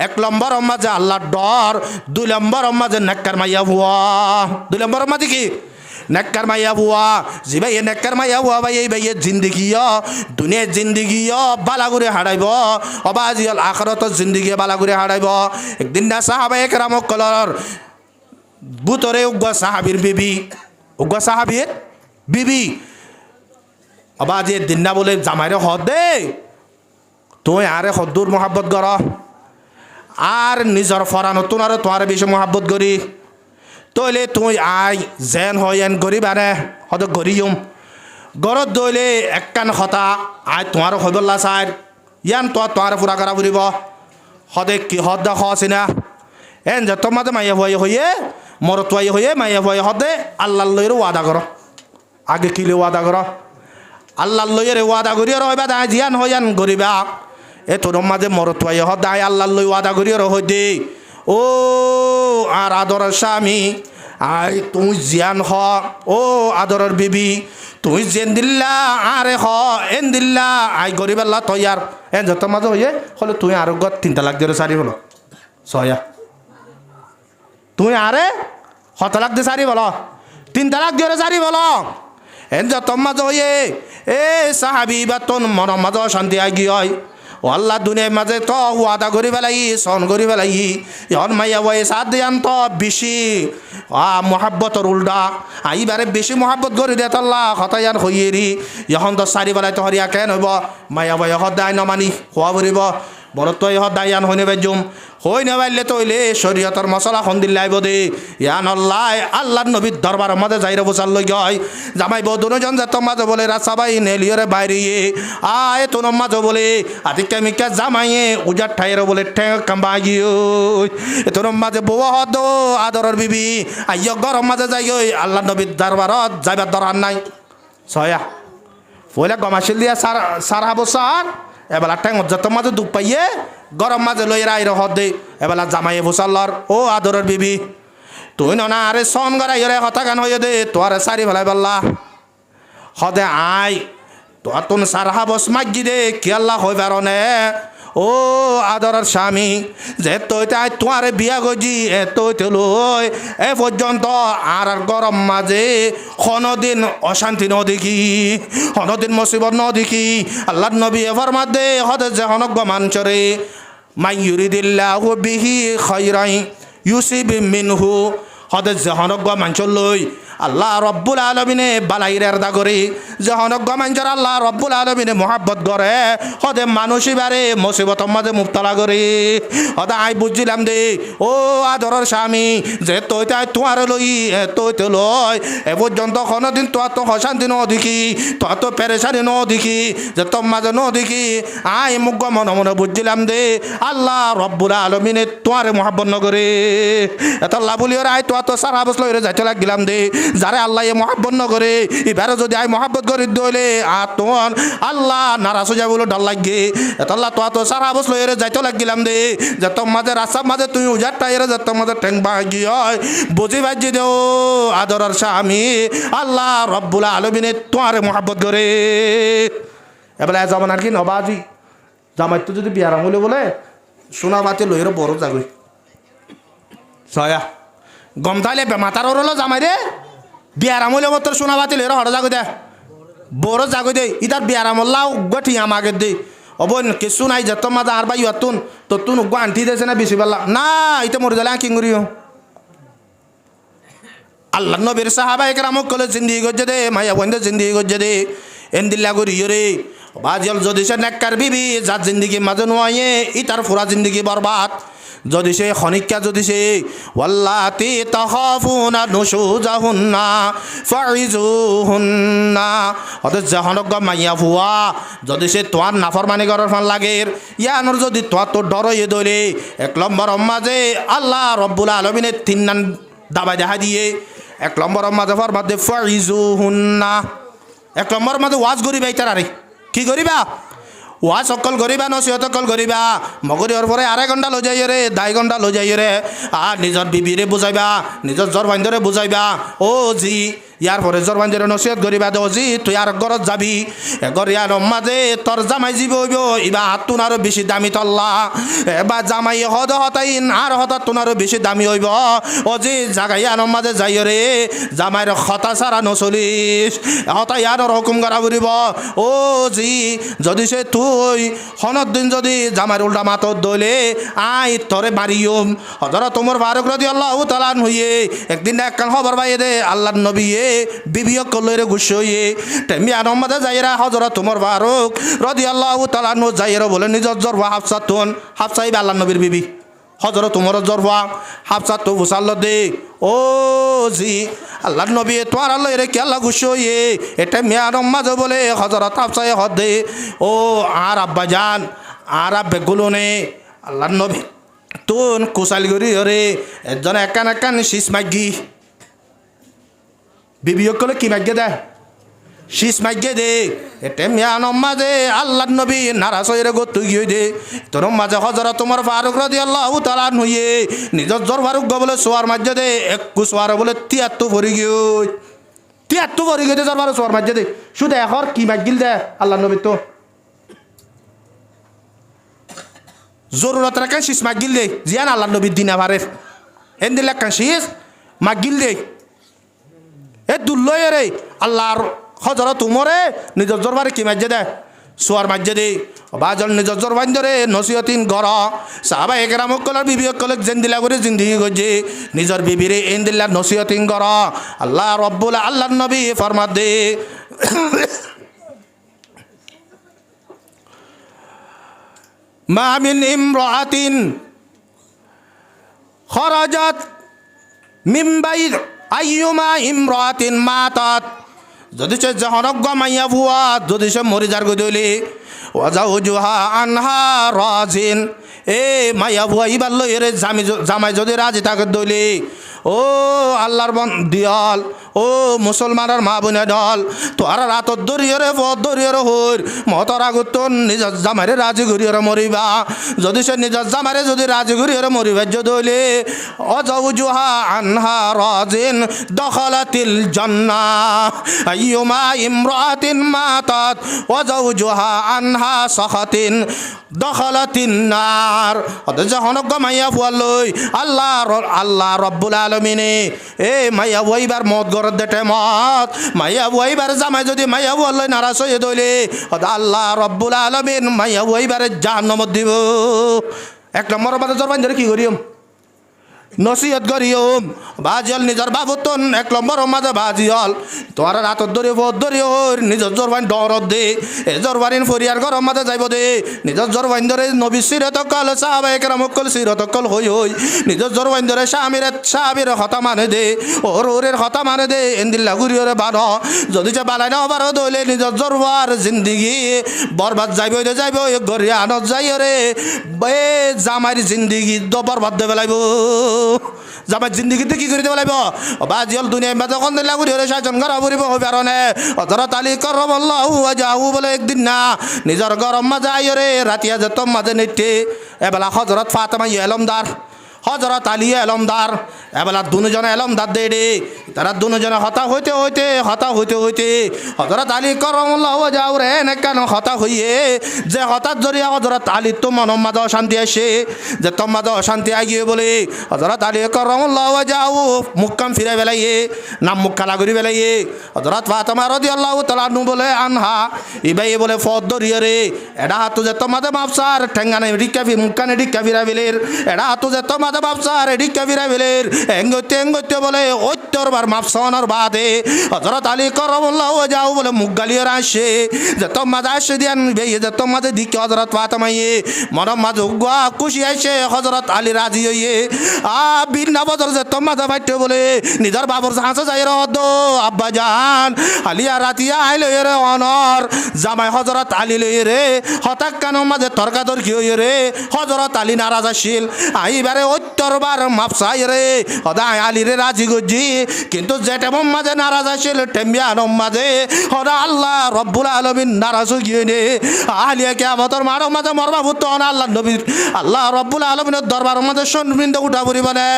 1 নম্বর মাঝে আল্লাহর ডর 2 নম্বর মাঝে নেককার মাইয়া বুয়া 2 নম্বর মাঝে কি নেককার মাইয়া বুয়া জি ভাই নেককার মাইয়া বুয়া ভাই এই ভাই জিন্দগি দুনিয়ার জিন্দগি বালা করে হারাইব অবাজি আখিরাতের জিন্দগি বালা করে হারাইব একদিন না সাহাবায়ে কেরাম কলর বুতরে উগ্র সাহাবীর বিবি অবাজি দিন না বলে জামাইরে হদ দে তুই আরে হদ্দুর মোহাব্বত কর আর নিজর ফরা নতুন আর তোমার বেশি মোহাব্বত করি তইলে তুই আই যেন হয় এন গরিব আরে হদ গরিয়ম গরত দইলে একখান হতা আই তোমার হইবল্লা চাই ইয়ান তোমার ফুরা করা ফুরিব হদে কি হদ দেখ আছে না এন যে তোমাদের মাইয়া ভয়ে হইয়ে মরতুয়াই হইয়ে মাইয়া ভয়ে হদে আল্লাহ লইয়ের ওয়াদা করো আগে কিলে ওয়াদা করো আল্লাহ লইয়ের ওয়াদা করিয়ে রহবা দায় জিয়ান হইয়ান গরিবা এ তোর মাঝে মরতুয়াই হদায় আল্লাহ লই ওয়াদা করিয়ে রহ দে ও আর আদরের স্বামী আই তুই জিয়ান হ ও আদরের বিবি তুই জেন দিল্লা আরে হ এন দিল্লা আই গরিব আল্লাহ তৈয়ার এন যত মাঝে হইয়ে হলে তুই আর গত 3 লাখ দিয়ে সারি বলো ছয়া তুই আরে 7 লাখ দিয়ে সারি বলো 3 লাখ দিয়ে সারি বলো এন যত মাঝে হইয়ে এ সাহাবি বা তোর মনের মাঝে শান্তি আগি হয় ও আল্লাহ দুনিয়ার মাঝে তো ওয়াদা করি পেলাই সন করি পেলাই ইহন মাইয়া বয়ে সাথ দিয়ান তো বেশি মহাব্বতর উল্টা আইবারে বেশি মহাব্বত করি দে তল্লা হতায়ান হইয়েরি ইহন তো সারি বেলায় তো হরিয়া কেন হইব মাইয়া বয়ে হদায় নমানি হওয়া বলিব বড় তো হদায়ান হইনে বেজুম হই নেবাইলে তৈলে শরীয়তর মশলা খন্দিল লাইব দে ইয়ান আল্লাহ আল্লাহর নবীর দরবার মধ্যে যাইরে বসার লই গয় জামাই বউ দুজন যে তোমাজ বলে রাসাবাই নেলিয়রে বাইরে আয় তো নমাজ বলে আতিকা মিকা জামাইয়ে উজার ঠাইয়ের বলে ঠেং কাম্বা গিয়ে এত নমাজে বউ হদ আদরের বিবি আইয় গরম মাঝে যাই আল্লাহ নবীর দরবারত যাইবার দরকার নাই ছয়া পয়লা গমাশিল দিয়া সারা বছর এবেলা ঠেং যত মাঝে দুঃখ পাইয়ে গরম মাঝে লই রাই হদে এবেলা জামাইয়ে বসাল্লার ও আদরের বিবি তুই না আরে সন গড়াই রে হতা গান হয়ে দে তোর সারি ফেলাই বললা হদে আই তোর তুন সারহা বস মাগি দে কি আল্লাহ হই পারনে ও আদরের স্বামী যে তুই তাই তোয়ারে বিয়া গজি এ তুই লই এ পর্যন্ত আর গরম মাঝে কোনদিন অশান্তি ন দেখি কোনদিন মুসিবত ন দেখি আল্লাহ নবী এবার মাঝে হদে যে হনক মানচরে মাই ইউরিদিল্লাহু বিহি খায়রান ইউসিব মিনহু হদে যে হনক মানচর লই আল্লাহ রব্বুল আলমিনে বালাইরে এরদা করি যে হনক মাঞ্চর আল্লাহ রব্বুল আলমিনে মোহাব্বত করে হদে মানুষই বারে মুসিবতর মাঝে মুবতলা করি হদে আই বুঝছিলাম দে ও আদরের স্বামী যে তুই তাই তোমার লই তুই তো লই এ পর্যন্ত কোনোদিন তোর তো অশান্তি ন দেখি তোর তো পেরেশানি ন দেখি যে তোর মাঝে ন দেখি আই মুখ মনে মনে বুঝছিলাম দে আল্লাহ রব্বুল আলমিনে তোমার মোহাব্বত নগরে এত লাভুলিওর আই তোর তো সারা বছর লইরে যাইতে লাগলাম দে যারে আল্লাহ এ মহাব্বত ন করে এবারে যদি আই মহাব্বত করি দইলে আর তোন আল্লাহ নারাজ হয়ে যাবো ডাল লাগে আল্লাহ তো সারা বস লইরে যাইতে লাগিলাম দে যে তোর মাঝে রাস্তার মাঝে তুমি উজার টাইরে যে তোর মাঝে ঠেং ভাগি হয় বুঝি বাজি দেও আদরের স্বামী আল্লাহ রব্বুল আলমিনে তোমারে মহাব্বত করে এবার যাবেন আর কি নবাজি জামাই তো যদি বিয়ারাম হলে বলে সোনা বাতি লইরে বড় জাগই ছয়া গম তাইলে মাতার ওরলো জামাই রে বিয়ারামলে মতো সোনা বাতিল এর হড় জাগো দে বড় জাগো দে ইতার বিয়ারামল্লাও গঠি আমাকে দে অবন কিছু নাই যত মাঝে আর বাই তুন তো তুন উগ্গ আন্টি দেছে না বেশি বেলা না ইতে মরে গেলে কি করিও আল্লাহ নবীর সাহাবা একরামক কলে জিন্দি গজ্জে দে মাইয়া বন্ধে জিন্দি গজ্জে দে এন্দিল্লা করিও রে বাজল যদি সে নেককার বিবি যার জিন্দিগি মাঝে নোয়ে ইতার পুরা জিন্দিগি বরবাদ যদি সে খনিকা যদি সে ওয়াল্লাতি তাখাফুনা নুশুজাহুন্না ফাইজুহুন্না অতঃ জাহানক মাইয়া ফুয়া যদি সে তোয়ার নাফরমানি করার ফান লাগে ইয়ানোর যদি তোয়ার তো ডরয়ে দলে 1 নম্বর মাঝে আল্লাহ রব্বুল আলামিনের 3 নাম দাবাই দেখা দিয়ে 1 নম্বর মাঝে ফরমাতে ফাইজুহুন্না 1 নম্বর মাঝে ওয়াজ করিবা ইতারে কি করিবা ওয়াজ অকল করিবা নসিহত অকল করিবা মগরিয়র পরে 2.5 ঘণ্টা লৈ যাই রে 2.5 ঘণ্টা লৈ যাই রে আর নিজর বিবিরে বুঝাইবা নিজর জ্বর বান্ধরে বুঝাইবা ও জি ইয়ার পরে জ্বর বান্ধরে নসিহত করিবা দে জি তুই আর ঘরত যাবি এগর ইয়ার মাঝে তোর জামাই জীব হইব ইবা হাতুন আরো বেশি দামি তল্লা এবা জামাই হদ হতাইন আর হতা তুন আরো বেশি দামি হইব ও জি জাগাই ইয়ার মাঝে যাই রে জামাইর হতা সারা নচলিস হতা ইয়ার হুকুম করা বুড়িব ও জি যদি সে তুই হনত দিন যদি জামাইর উল্টা মাতত দইলে আই তরে বাড়িও হজরা তোমার ফারুক রাদিয়াল্লাহু তাআলা হইয়ে একদিন একখান খবর পাইয়ে দে আল্লাহর নবী বিবিও কলরে গুছইয়ে তেমি আনমদে যাইরা হযরত তোমার ফারুক রাদিয়াল্লাহু তাআলা নো যাইরা বলে নিজর জরফা হাফসাতুন হাফসাই আল্লাহর নবীর বিবি হযরত তোমার জরফা হাফসা তো বুসাল দে ও জি আল্লাহর নবী তোমার আল্লাহ রে কি আল্লাহ গুছইয়ে এটা মিয়া আনমদে বলে হযরত হাফসাই হদে ও আর আব্বা জান আর আব্বে গুলোনে আল্লাহর নবী তোন কোচাল করি হরে এজন একান একান শীষ মাগি বিবিয়কলে কি মাগ্যে দেয় শীষ মাগ্যে দে এতে মিয়ানম মাঝে আল্লাহ নবী নারাজ হয়ে গত গিয়ে দে তোর মাঝে হজরত তোমার ফারুক রাদিয়াল্লাহু তাআলা হইয়ে নিজর জোর ফারুক বলে সোয়ার মাঝে দে একু সোয়ার বলে 73 ভরি গিয়ে 73 ভরি গিয়ে জোর ফারুক সোয়ার মাঝে দে শুধু এখন কি মাগিল দে আল্লাহ নবী তো জরুরত রাখে শীষ মাগিল দে জিয়ান আল্লাহ নবীর দিন আবারের এন দিলে কান শীষ মাগিল দে এ দুল্লয় রে আল্লাহর হজরত উমরে নিজর জোরবারে কি মাঝে দে সোয়ার মাঝে দে বাজল নিজর জোর বান্ধরে নসিহতিন গর সাহাবা একরাম কলার বিবি কলক জেন্দিলা করে জিন্দিগি গজে নিজর বিবিরে এন দিল্লা নসিহতিন গর আল্লাহ রব্বুল আল্লাহ নবী ফরমাত দে মা মিন ইমরাতিন খরাজাত মিন বাইত আইয়ুমা ইমরাতিন মাতাত যদি সে জহনজ্ঞ মাইয়া ভুয়া যদি সে মরিজার গদলি ওয়াজাউজুহা আনহা রাজিন এ মাইয়া ভুয়া ইবার লইরে জামাই যদি রাজি থাকে দলি ও আল্লাহর দিয়াল ও মুসলমানের মা বোনে দল তোরা রাতত দরিয়রে পথ দরিয়রে হইর মতর আগত নিজর জামারে রাজি ঘুরিয়রে মরিবা যদি সে নিজর জামারে যদি রাজি ঘুরিয়রে মরিবা যদি অজাউজুহা আনহা রাজিন দখলাতিল জান্নাহ আইয়ুমা ইমরাতিন মাতাত ওয়াজাউজুহা আনহা সাখাতিন দখলাতিন নার অথচ হনজ্ঞ মাইয়া ফুয়াল লই আল্লাহ রব্বুল আলমিনে এ মাইয়া বইবার মত গরত দেটে মত মাইয়া বইবার জামাই যদি মাইয়া ফুয়াল লই নারাজ হয়ে দইলে আল্লাহ রব্বুল আলমিন মাইয়া বইবারে জাহান্নামত দিব এক নম্বর বাদে জরবান ধরে কি করিম নসিহত করিম বাজিয়াল নিজের বাবুতন এক নম্বর মাঝে বাজিয়াল তোমার রাতত ধরে বোধ ধরে ওর নিজের জরবাইন ডরত দে এ জরবারিন ফরিয়ার গরম মাঝে যাইব দে নিজের জরবাইন ধরে নবী সিরতকল সাহাবা একরামকল সিরতকল হই নিজের জরবাইন ধরে সাহাবির হতা মানে দে ওরের হতা মানে দে এন্দিল্লা গুরিয়রে বান যদি যে বালাই না বারো দইলে নিজের জরবার জিন্দিগি বরবাদ যাইব যাইব গরিয়া আনত যাই রে বে জামাইর জিন্দিগি বরবাদ দেবে লাগব জামাই জিন্দিগিতে কি করে দেব লাগব বাজিয়াল দুনিয়া মে যখন দিল্লা গুরিয়রে শাসন করা পড়িব হইবে আর নে হযরত আলী কররামাল্লাহু ওয়াজহু বলে একদিন না নিজের গরম মাঝে আইরে রাতিয়া যেত মাঝে নেটে এবেলা হযরত ফাতেমা এলমদার হযরত আলী এলমদার এবেলা দুজনে এলমদার দে রে তারা দুজনে হতা হইতে হইতে হযরত আলী কররামাল্লাহু ওয়াজহু রে কেন হতা হইয়ে যে হঠাৎ জরিয়া হযরত আলী তো মনের মাঝে অশান্তি আসে যে তোর মাঝে অশান্তি আগিয়ে বলে হযরত আলী কররামাল্লাহু ওয়াজহু মুক্কাম ফিরে বেলাইয়ে নাম মুখ কালা করি বেলাইয়ে হযরত ফাতেমা রাদিয়াল্লাহু তাআলা আনহা বলে আনহা ইবাই বলে ফদ দরিয়া রে এডা হাতু যে তোর মাঝে মাপসার ঠেঙ্গানে রিক্কা ফির মুক্কানে রিক্কা ফিরা বেলের এডা হাতু যে তোর মাঝে মাপসার রিক্কা ফিরা বেলের এঙ্গতে বলে ওইতরবার মাপসানোর বাদে হযরত আলী কররামাল্লাহু ওয়াজহু বলে মুখ গালিয়ে আসে যে তোর মাঝে আসে দিয়ান বেয়ে যে তোর মাঝে দিকে হযরত ফাতেমাইয়ে মনের মাঝে গুয়া খুশি আসে হযরত আলী রাজি হইয়ে বিনা বদর যে তোর মাঝে বাইতে বলে নিজের বাবর হাসা যাই রদ আব্বা জান আলিয়া রাতিয়া আইল রে অনর জামাই হযরত আলী লই রে হঠাৎ কানের মাঝে তর্কাতর্কি হইয়ে রে হযরত আলী নারাজ আসিল আইবারে ওইতরবার মাপসাই রে হদায় আলী রে রাজি গজি কিন্তু যেটা মাঝে নারাজ আসিল টেম্বিয়ানম মাঝে হদা আল্লাহ রব্বুল আলামিন নারাজ হয়ে নে আলিয়া কিয়ামতের মার মাঝে মরবা ভূত আল্লাহ নবীর আল্লাহ রব্বুল আলামিনের দরবার মাঝে সন্মিন্দ উঠা পড়িবে না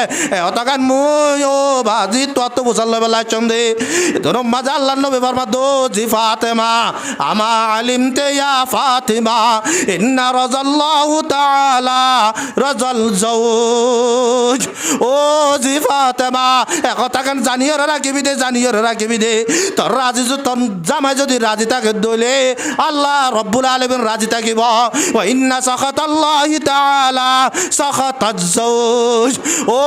অতগান মুই ও বাজি তত বুঝাল বেলা চন্দে তোর মাঝে আল্লাহ নবী ফরমা দো জি ফাতেমা আমা আলিমতে ইয়া ফাতিমা ইন্না রাজাল্লাহু তাআলা রাজাল জাওজ ও জি ফাতেমা একতাকান জানিয়ে রাখিবি দে তোর রাজি তোর জামাই যদি রাজি থাকে দইলে আল্লাহ রব্বুল আলামিন রাজি থাকিব ওয়া ইন্না সাখাতাল্লাহি তাআলা সাখাতাজ জাওজ ও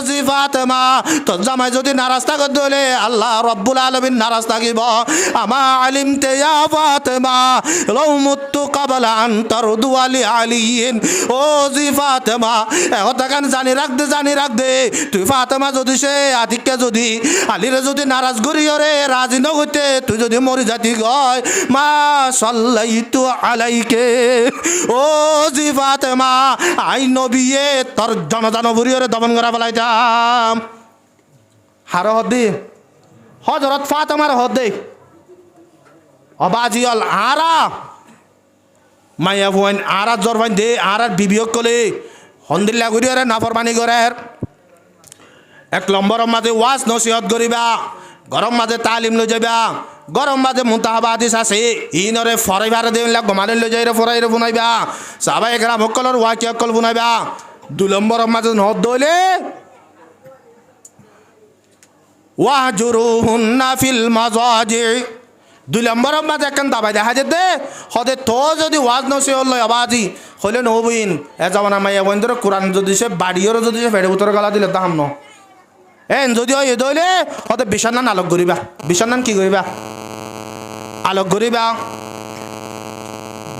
জি ফাতেমা তোর জামাই যদি নারাজ থাকে দইলে আল্লাহ রব্বুল আলামিন নারাজ থাকিব আমা আলিমতে ইয়া ফাতেমা লাউ মুতু ক্বাবলা আন তারদু আলি আলিয়িন ও জি ফাতেমা একতাকান জানি রাখ দে তুই ফাতেমা যদি সে আতিককে যদি আলীরে যদি নারাজ করিও রে রাজি ন হইতে তুই যদি মরি যাতি গয় মা সাল্লাইতু আলাইকে ও জি ফাতেমা আই নবিয়ে তোর জনজান ভরিও রে দমন করা ফেলাইতাম হার হদ্দি হজরত ফাতেমার হদ্দে অবাজিয়াল আরা মাইয়া ভুয়ান আরাত জরবান দে আরাত বিবিয়ক কলে হন্দিল্লা করিও রে নাফরমানি করে এক নম্বর মাঝে ওয়াজ নসিহত করিবা গরম মাঝে তালিম লৈ যাবা গরম মাঝে মুতাহাবা হাদিস আছে ইনরে ফরাইবার দেলা গমালে লৈ যাই রে ফরাইরে বুনাইবা সাহাবা একরাম হকলর ওয়াকি হকল বুনাইবা দুই নম্বর মাঝে নহদ দইলে ওয়াহজুরুহুন্না ফিল মাজাজি দুই নম্বর মাঝে একখান দাবাই দেখা যেতে হদে তো যদি ওয়াজ নসিহত লয় আবাজি হইলে নবীন এ জামানা মাইয়া বন্ধুর কোরআন যদি সে বাড়িওর যদি সে ফেড়ে উত্তর গালা দিলে দাম ন এন যদি হয় দইলে হতে বিছানান আলোক করিবা বিছানান কি করিবা আলোক করিবা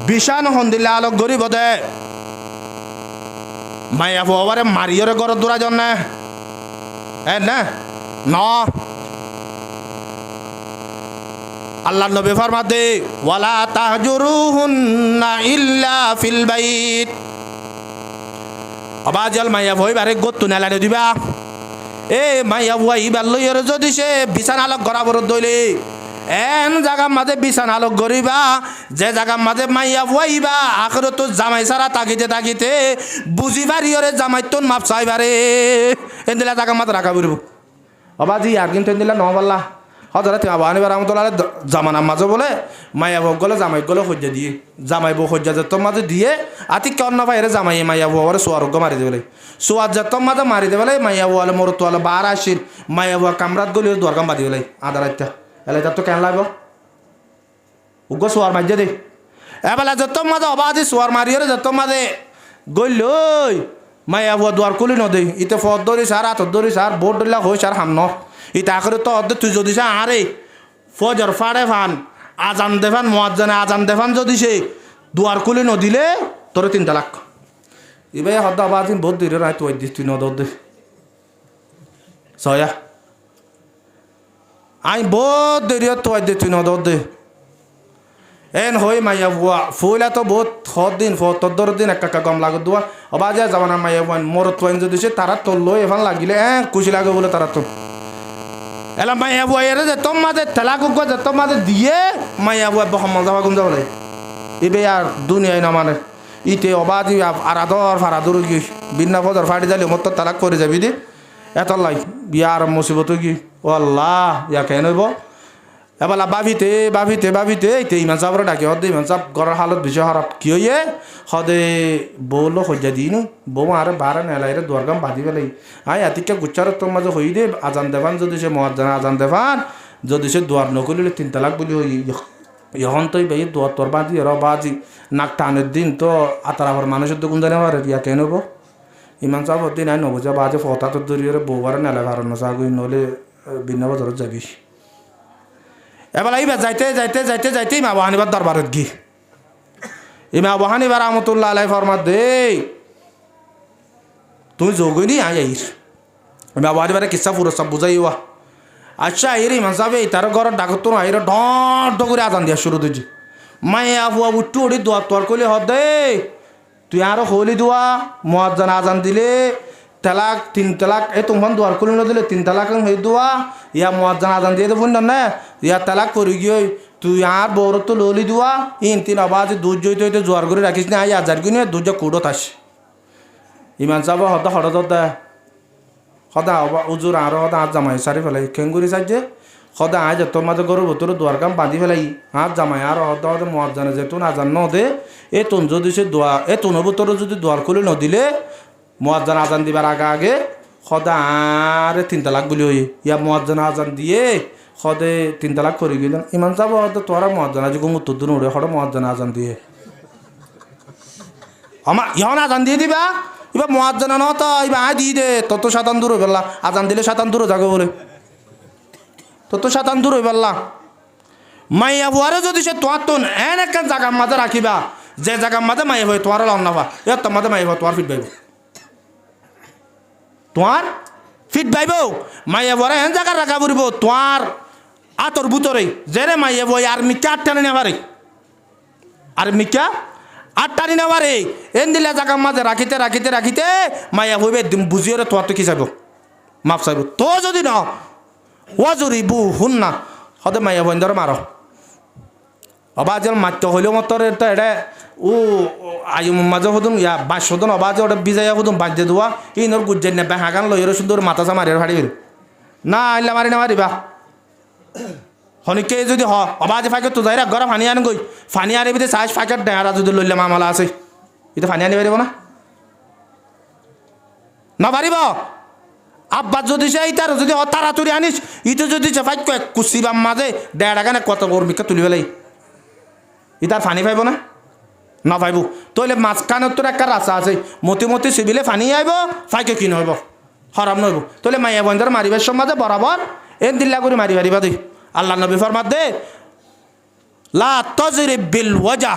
বিছান হন্দিলে আলোক করিব দে মাইয়া বাবারে মারিয়রে ঘর দূরা জন না এ না ন আল্লাহ নবী ফরমাতে ওয়ালা তাহজুরুহুন্না ইল্লা ফিল বাইত আবাজাল মাইয়া ভই বারে গত্তু নালানে দিবা এ মাইয়া ভুয়াই বাল্লইয়ের যদি সে বিছান আলোক গড়াবর দইলে এন জায়গা মাঝে বিছান আলোক গড়িবা যে জায়গা মাঝে মাইয়া ভুয়াইবা আখর তো জামাই সারা তাকিতে তাকিতে বুঝি বাড়িওরে জামাই তোন মাপ চাইবারে এন দিলা জায়গা মাঝে রাখা বলব অবাজি আর কিন্তু এন দিলা নহবাল্লা হজরত আবাহানি রহমতুল্লাহ জামানা মাঝে বলে মাইয়া বউ গলে জামাই গলে সজ্জা দিয়ে জামাই বউ সজ্জা যেত মাঝে দিয়ে আতিকে অন্য ভাইরে জামাই মাইয়া বউ আবার সোয়ারোগ্য মারি দেবে সোয়ার যেত মাঝে মারি দেবে মাইয়া বউ আলে মরতো আলে বার আসির মাইয়া বউ কামরাত গলি দরকাম বাঁধি বেলাই আধা রাতটা এলে তার তো কেন লাগবে উগ্র সোয়ার মারিয়ে দে এবেলা যত মাঝে অবাধি সোয়ার মারিয়ে যত মাঝে গইল মাইয়া বউ দুয়ার খুলি নদী ইতে ফদ ধরিস আর হাতত ধরিস আর বোট ধরলা হইস আর হাম ন ইটা করে তো অর্ধেক তুই যদি সে আরে ফজর ফাড়ে ফান আজান দেফান মোয়াজ্জানে আজান দেফান যদি সে দুয়ার খুলে নদিলে তোর 3 তালাক এবার হদ্দ আবার বহুত দূরে রায় তুই দিস তুই নদ দে সয়া আই বহুত দেরি তুই দে তুই নদ দে এন হই মাইয়া বুয়া ফুলা তো বহুত হদ দিন তোর দিন একা গম লাগ দুয়া অবা যা যাবানা মাইয়া বুয়া মোর তুই যদি সে তারা তোর লই এফান লাগিলে খুশি লাগে বলে তারা তো এলা মাইয়া বুয়া এর যে তোর মাঝে তেলা গুগো যে তোর মাঝে দিয়ে মাইয়া বুয়া বহমল যাওয়া গুম যাবলে এবে আর দুনিয়ায় না মানে ইতে অবাধি আরাদর ফারাদুর কি বিনা ফজর ফাড়ি দিলে মত তালাক করে যাবি দি এত লাই বিয়ার মুসিবত কি ও আল্লাহ ইয়া কেন হইব এবেলা ভাবিতে এইতে ইমান সাহরে ডাকে হদে ইমান সাহ ঘরের হালত বেশি খারাপ কি হইয়ে হদে বউলো সজ্জা দিই নি বউ আর বারা নেলাইরে দরগাম বাঁধি পেলাই আই এতিকে গুচ্ছার তোর মাঝে হই দে আজান দেফান যদি সে মহাজানা আজান দেফান যদি সে দুয়ার নকলিলে 3 তালাক বলি হই এখন তো ভাই দুয়ার তোর বাঁধি এর বাজি নাক টানের দিন তো আতার আবার মানুষের তো কোন জানে পারে ইয়া কেন হবো ইমান সাহ দিন আই নবুঝা বাজে ফতা তোর দরিয়ে বউ আর নেলা ভারণ চাগুই নলে বিনা বছরত যাবি এবার এইবার যাইতে ইমা আবু হানিফার দরবারত গি ইমা আবু হানিফা রহমতুল্লাহ আলাইহি ফরমাত দে তুই যোগনি আইস ইমা আবু হানিফারে কিসা পুরো সব বুঝাইওয়া আচ্ছা আইরে ইমান সাহেব তার ঘর ডাকত আইরে ঢ করে আজান দিয়া শুরু দিজি মাইয়া আবু আবু টুড়ি দোয়া তোর কইলে হদ দে তুই আরো হলি দোয়া মুয়াজ্জিন আজান দিলে তালাক 3 তালাক এ তোমার দুয়ার খুলে না দিলে 3 তালাক হয়ে দোয়া ইয়া মুয়াজ্জিন আজান দিয়ে দেবুন না ইয়া তালাক করি গিয়ে তুই আর বড় তো ললি দোয়া ইন 3 আবাজ দুধ জইতে হইতে জোয়ার করে রাখিস না আই আজার কিনে দুধ কুড়ত আস ইমান সাহেব হঠাৎ সদা উজুর আর সদা হাত জামাই সারি ফেলাই খেঙ্গুরি সাজে সদা আজ তোর মাঝে গরুর ভিতরে দুয়ার কাম বাঁধি ফেলাই হাত জামাই আর হদা মুয়াজ্জিনে যে তুন আজান ন দে এ তুন যদি সে দোয়া এ তুনের ভিতরে যদি দুয়ার খুলে ন দিলে মুয়াজ্জিন আজান দিবার আগে সদা আর 3 তালাক বলি হই ইয়া মুয়াজ্জিন আজান দিয়ে সদে 3 তালাক করে গেলেন ইমান সাহেব হয়তো তোরা মুয়াজ্জিন আজ গুম উত্তর দিন উড়ে হড় মুয়াজ্জিন আজান দিয়ে আমার ইহন আজান দিয়ে দিবা এবার মুয়াজ্জিন ন তো এবার আয় দিয়ে দে তত শয়তান দূর হইবল্লা আজান দিলে শয়তান দূর যাবে বলে তত শয়তান দূর হইবল্লা মাইয়া বুয়ারে যদি সে তোয়ার তো এন একটা জায়গার মাঝে রাখিবা যে জায়গার মাঝে মাইয়া হয় তোমার লন নাফা এর তোর মাঝে মাইয়া তোমার ফিট পাইব তোমার ফিট ভাইব মাইয়ে বরে হেন জায়গা রাখা পড়ব তোমার আতর বুতরে যেরে মাইয়ে বই আর মিকা আটটানি নেবারে আর মিকা আটটানি নেবারে এন দিলে জায়গা মাঝে রাখিতে রাখিতে রাখিতে মাইয়া বইবে বুঝিয়ে তোমার তো কি চাইব মাপ চাইব তো যদি ন ও জুরি বু শুন না সদে মাইয়া বই ধরে মার অবা যেন মাত্য হইলেও মতর এটা এটা ও আয়ু মাঝে হদুন ইয়া বাস হদুন অবা যে ওটা বিজাইয়া হদুন বাজ্যে দেওয়া এই নর গুজ্জাই নেবে হাগান লইয়ের সুন্দর মাথা চা মারিয়ে ফাড়ি না আইলে মারি না মারিবা হনিকে যদি হ অবা যে ফাঁকে তো যাই রা ঘরে ফানি আন গই ফানি আনি বিদে চাইজ ফাঁকের ডেহারা যদি লইলে মামলা আছে এটা ফানি আনি পারিব না পারিব আব্বাস যদি সে ইতার যদি তাড়াতাড়ি আনিস ইতে যদি সে ফাইক কুসিবাম মাঝে ডেড়া গানে কত কর্মীকে তুলি পেলাই ইতার ফানি পাইব না না পাইব তইলে মাঝখানের তোর একটা রাস্তা আছে মতি মতি সিবিলে ফানি আইব ফাইকে কিন হইব হরাম নইব তইলে মাইয়া বন্ধর মারিবার সমাজে বরাবর এন দিল্লা করে মারি মারিবা দেই আল্লাহ নবী ফরমাত দে লা তজরিব বিল ওয়াজা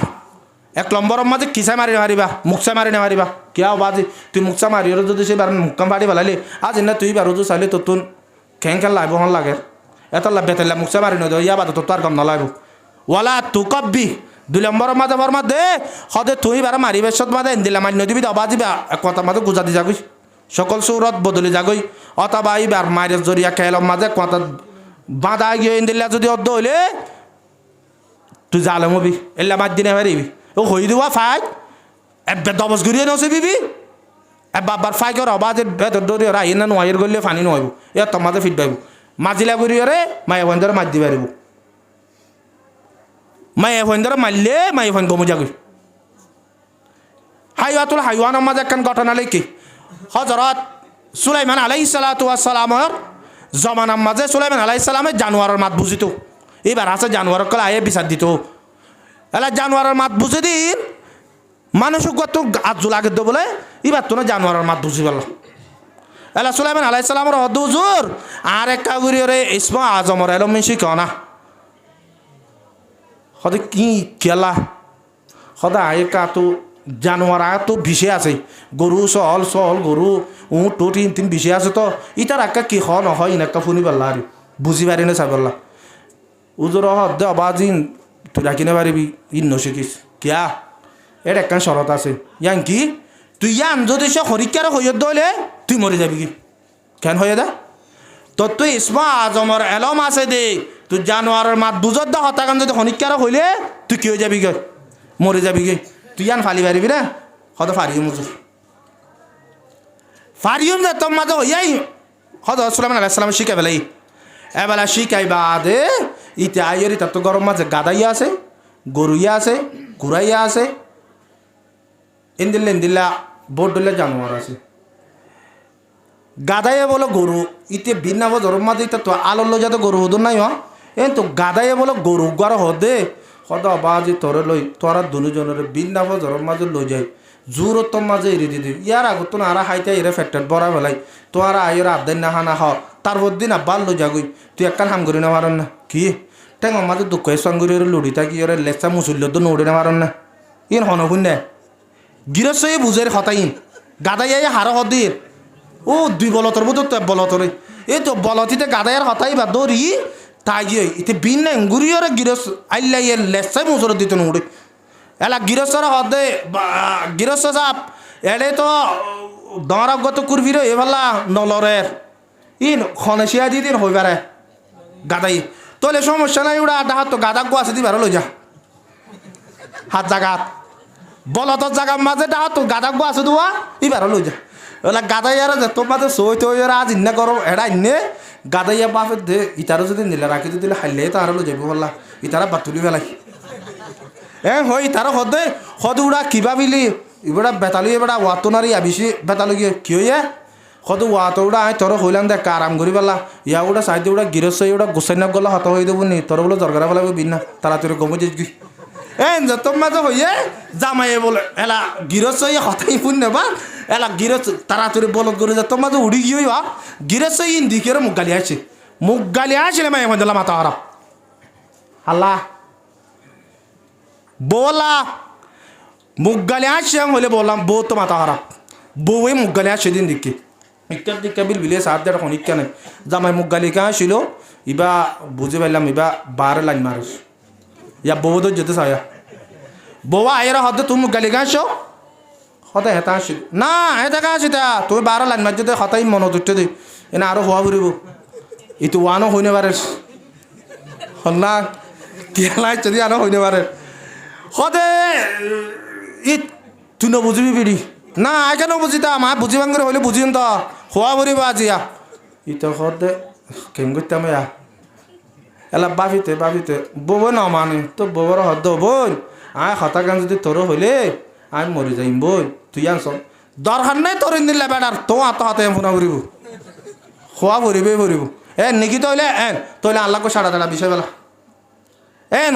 এক নম্বরের মাঝে কিসা মারি মারিবা মুখসা মারি না মারিবা কিয়া বাজি তুই মুখসা মারি যদি সে বার মুখাম ফাড়ি পেলালি আজ না তুই বার চাইলে তো তুন খেং খেল লাগব হন লাগে এত লাভ বেতাইলা মুখসা মারি নয় ইয়া বাদ তো আর কম নালাগব ওয়ালা তুকব্বি 2 নম্বরের মাঝে ফরমাত দে সদে তুই বার মারিবার সত মাঝে দিলা মান্য দিবি দবা দিবা এক কথা মাঝে গুজা দি যাগই সকল সৌরত বদলি যাগই অথবা এইবার মায়ের জরিয়া খেলাম মাঝে কথা বাঁধা গিয়ে দিল্লা যদি অর্ধ হইলে তুই জালে মবি এল্লা মার দিনে পারিবি ও হই দেওয়া ফাইক এবার দবস ঘুরিয়ে নছে বিবি বাবার ফাইকর অবাজের ভেতর দৌড়ি ওরা আইনা নোয়াইয়ের গড়লে ফানি নোয়াইব এ তোমাদের ফিট পাইব মাজিলা ঘুরিয়ে মায়ে ফোন ধরে মার দি পারিব মায়ে ফোন ধরে মারলে মায়ে ফোন গমু যাগই হাইওয়াতুল হাইওয়ানের মাঝে একখান ঘটনা লেখি হজরত সুলাইমান আলাইহিস সালাতু ওয়াস সালামের জমানার মাঝে সুলাইমান আলাইহিস সালামের জানোয়ারের মাত বুঝিত এবার আছে জানোয়ারের কলে আয়ে বিচার দিত এলা জানোয়ারের মাত বুঝে দিন মানুষ কত আজু লাগে দো বলে এবার তো না জানোয়ারের মাত বুঝি পারল এলা সুলাইমান আলাইহিস সালামের হদ হুজুর আর একটা গুরিয়রে ইসমা আজমর এলো মিশি কনা হদে কি খেলা সদা আয়ে কা তো জানোয়ার তো ভিসে আছে গরু সহল সহল গরু উঠ টুট তিন ভিসে আছে তো ইটার একা কি হ নহয় ইনাকা শুনি পারলা আর বুঝি পারি না চাই পারলা উজোর হদ আবাজিন তুই রাখিনে পারিবি ইন নশিকিস কিয়া এর একখান শরত আছে ইয়ান কি তুই ইয়ান যদি সে হরিকার হইয় দলে তুই মরে যাবি কি কেন হয়ে দা তোর তুই ইসমা আজমর এলম আছে দে তুই জানোয়ারের মাত বুঝত দা হতাকান যদি হরিকার হইলে তুই কি হয়ে যাবি গে মরে যাবি গে তুই ইয়ান ফালি পারিবি না হয়তো ফারিও মুজুর ফারিও না তোর মাঝে হইয়াই হয়তো সুলাইমান আলাইহিস সালাম শিখাই ফেলাই এবেলা শিখাই বাদে ইতে আইয়ের তার তো গরম মাঝে গাদাইয়া আছে গরুইয়া আছে ঘুরাইয়া আছে ইন্দিল্লা বোট দিল্লা জানোয়ার আছে গাদাইয়া বলো গরু ইতে বিনা গরম মাঝে ইতে তো আলোর লো যাতে গরু হদুন নাই এন তো গাদাইয়া বলো গরু গর হদে সদা বাজি তোরে লই তোরা দুজনের বিনা গরম মাঝে লই যায় জোর তোর মাঝে এড়িয়ে দিদি ইয়ার আগত তো আর হাইতে এরে ফ্যাক্টর বড়া বেলাই তো আর আইয়ের আদায় না হানা হ তারপর দিন আব্বার লো যাগুই তুই একখান হাম করি না মারন না কি টেং মাঝে দুঃখ সঙ্গে লুড়ি থাকি ওরে লেচা মুসুল্য তো নড়ে না মারন না ইন হনকুন না গিরস বুঝের হতাইন গাদাইয়া হার হদির ও 2 বলতর মতো তো বলতরে এই তো বলতিতে গাদাইয়ার হতাই বা দৌড়ি তাই গিয়ে ইতে বিন না গুড়িওরে গিরস আইলাইয়ের লেচাই মুসুর দিতে নড়ে এলা গিরসর হদে গিরস চাপ এড়ে তো দরাগত কুরবির এভালা নলরের ইন খনেশিয়া দি দিন হইবারে গাদাই তোলে সমস্যা নাই ওরা ডাহাত তো গাদা গো আছে দিবার লই যা হাত জাগাত বলতর জায়গার মাঝে ডাহাত তো গাদা গো আছে দুয়া এবার লই যা ওলা গাদাইয়ার যে তোর মাঝে সই তো আজ ইন্না করো এড়া ইন্নে গাদাইয়া বাপে দে ইতারও যদি নিলে রাখি দিলে হাইলে তার লই যাবো বললা ইতারা বাতুলি ফেলাই হই তারা হদে হদ উড়া কিবা বিলি ইবড়া বেতালি এবারে ওয়াতো নারি আবিসি বেতালি কি হইয়া হদ ওয়াতো উড়া আই তোর হইলাম দেখ আরাম করি পেলা ইয়া উড়া সাইডে উড়া গিরস উড়া গোসাই না গলা হত হয়ে দেবো নি তোর বলে দরকার পেলাবো বিনা তারা তোর গমে যাই তোর মাঝে হইয়ে জামাইয়ে বলে এলা গিরস হতাই ফুন নেবা এলা গিরস তারা তোর বলত করে তোর মাঝে উড়ি গিয়ে গিরস ইন দিকে মুখ গালি আসলে মায়ে মধ্যে মাথা খারাপ আল্লাহ बोला मुख गाले आशे हले बोला बो तो माता खराब बो मुख गाले आशे दिन दिखे ইক্কার দিক্কা বিল বিলে সাত দেড় এখন ইক্কা নাই জামাই মুখ গালি কা ছিল ইবা বুঝে পাইলাম ইবা বার লাইন মারিস ইয়া বউ তো যেতে চায়া বউ আয়ের হদ্দে তুমি মুখ গালি কা আসো হতে হেতা আসিল না হেতা কা আসি তা তুমি বার লাইন মার যদি হতাই মন দুটে দি এনে আরো হওয়া ফুরিব ইটো ওয়ানো হইনে পারে না কেলাই যদি আনো হইনে পারে হতে ই তুই নবুঝিবি বিড়ি না আই কেন বুঝি তা মা বুঝি ভাঙরে হইলে বুঝিন তো হওয়া ফুরিব আজিয়া ইতো হতে কেম করতাম ইয়া এলা বাফিতে বউ না মানে তো বউর হদ্দ বই আয় হতা গান যদি তোর হইলে আমি মরি যাইম বই তুই আনছ দরকার নাই তোর দিলে বেটার তো হাত হাতে ফোনা ফুরিব খোয়া ফুরিব নিকি তইলে তইলে আল্লাহকে সাড়া তাড়া বিষয় বেলা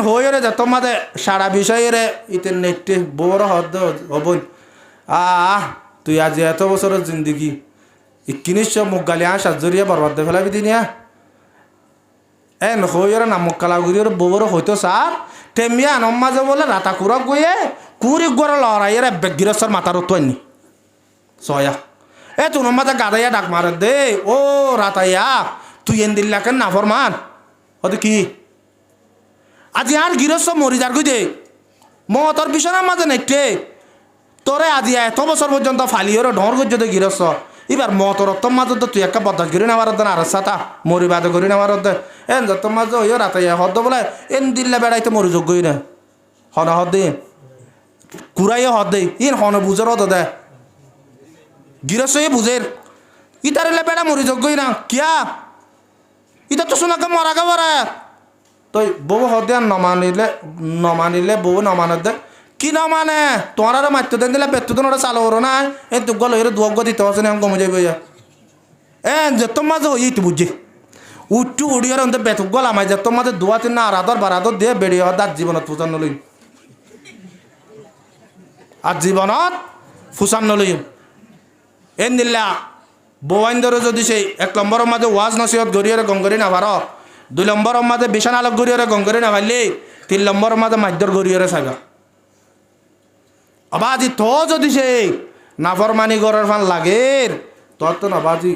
হইরে যে তোমাদের সারা বিষয়ের ইতে নেটে বউর হদ্দ হবই তুই আজ এত বছরের জিন্দগি ইকিনিশ মুখ গালি আসার জরিয়া বরবাদ দে ফেলাবি দিনিয়া হইরে না মুখ কালা গুড়ির বউর হইতো সার টেমিয়া নম্মাজে বলে রাতা কুড়া গুয়ে কুড়ি গড় লড়াইয়ের বেগিরসর মাথার তোয়নি সয়া তুই নম্মাজে গাদাইয়া ডাক মারে দে ও রাতাইয়া তুই এন দিল্লাকে না ফরমান হতে কি আজি আর গিরস্ত মরি যার গুই দে মতর বিছানার মাঝে নেটে তোরে আজি এত বছর পর্যন্ত ফালিওর ঢর গুজ দে গিরস্ত এবার মতর তোর মাঝে তো তুই একটা বদাস করি নেওয়ার দেন আর সাতা মরি বাদ করি নেওয়ার দে তোর মাঝে ওই রাতাইয়া হদ বলে এন দিল্লা বেড়াইতে মরি যোগ্যই না হন হদ দে কুড়াইয়ে হদ দে হন বুঝের হদ দে গিরস্ত বুঝের ইতারে বেড়া মরি যোগ্যই না কিয়া ইতা তো শোনাকে মরাকে মরা তো বউ হদে নমানিলে বউ নমানে দে কি নমানে তোমার আর মাত্র দেন দিলে বেতু তো ওরা চালো ওরা না এই তো গল এর দুয়াগ দিতে হচ্ছে না কমে যাবে যে তোমার যে হই তো বুঝছি উঠু উড়িয়ার অন্তে বেতু গল আমায় যে তোমার দুয়া তিন না আরাদর বারাদর দিয়ে বেড়িয়ে দাঁত জীবনত ফুসান নলই আর জীবনত ফুসান নলই দিল্লা বৌয়াইন্দর যদি সেই 1 নম্বরের মাঝে ওয়াজ নসিহত গড়িয়ে গঙ্গরি না ভার 2 নম্বরের মাঝে বিছানা আলোক গড়িয়ে গঙ্গরি না ভারলে 3 নম্বরের মাঝে মাধ্যর গড়িয়ে সাগা আবাজি তো যদি সেই নাফরমানি গড়ের ফান লাগে তোর তো নাবাজি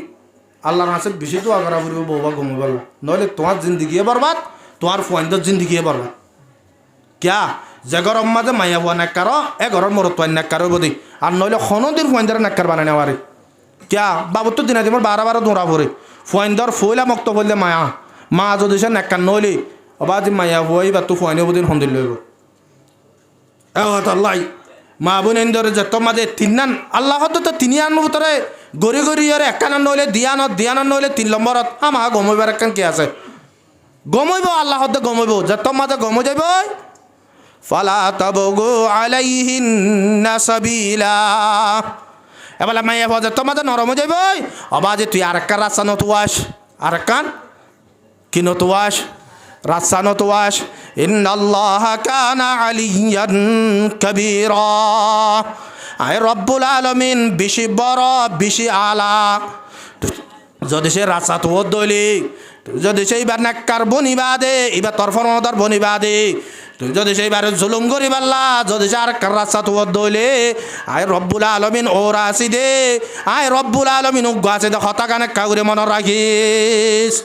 আল্লাহর কাছে বেশি দোয়া করা ফুরিব বউবা ঘুমে পারলা নইলে তোমার জিন্দিগি বরবাদ তোমার ফুয়াইন্দর জিন্দিগি বরবাদ কিয়া যে ঘরের মাঝে মাইয়া বুয়া নাক্কার এ ঘরের মরত নাক্কার বদি আর নইলে খনদিন ফুয়াইন্দার নাক্কার বানাই নেওয়ারে কিয়া বাবুর তো দিনা দিমর 12 দৌড়া পড়ে ফুয়াইন্দর ফইলা মক্ত বললে মায়া মা যদি সে নাক্কার নইলে অবাজি মাইয়া বুয়াই বা তো ফুয়াইনে বুদিন হন্দিল লইব আল্লাহ মা বোন এন্দরে যে তোমাদের তিনান আল্লাহ তো তিনি আনবতরে গড়ি গড়ি এর একান নইলে দিয়ানত নইলে 3 নম্বরত আমা গমইবার একান কি আছে গমইব আল্লাহ হতে গমইব যে তোমাদের গম যাইব ফালা তাবগু আলাইহিন সাবিলা এবালা মাইয়া বজে তোমাদের নরম যাইব অবাজে তুই আরেকটা রাস্তা নতুয়াস আরেকখান কি নতুয়াস রাস্তা নতুয়াস ইন্নাল্লাহা কানা আলিয়ান কাবীরা আয় রব্বুল আলামিন বেশি বড় বেশি আলা যদি সে রাস্তা তো দলি যদি সেইবার নাক্কার বনিবাদে এবার তরফরমদার বনিবাদে তুই যদি সেইবার জুলুম করি পারলা যদি সে আর রাস্তা তো দলে আয় রব্বুল আলামিন ওরা আসি দে আয় রব্বুল আলামিন উগ্গ আছে দে হতা কানে কাউরে মনে রাখিস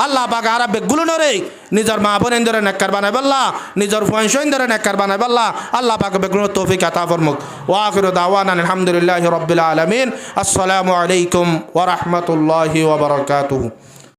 আল্লাহ পাক আর বেগুলো নরে নিজের মা বোন ধরে নেককার বানাই বললা নিজের ফুয়াইন ধরে নেককার বানাই বললা আল্লাহ পাক বেগুলো তৌফিক আতা ফরমুক ওয়া আখিরু দাওয়ানা আলহামদুলিল্লাহি রাব্বিল আলামিন আসসালামু আলাইকুম ওয়া রাহমাতুল্লাহি ওয়া বারাকাতুহু।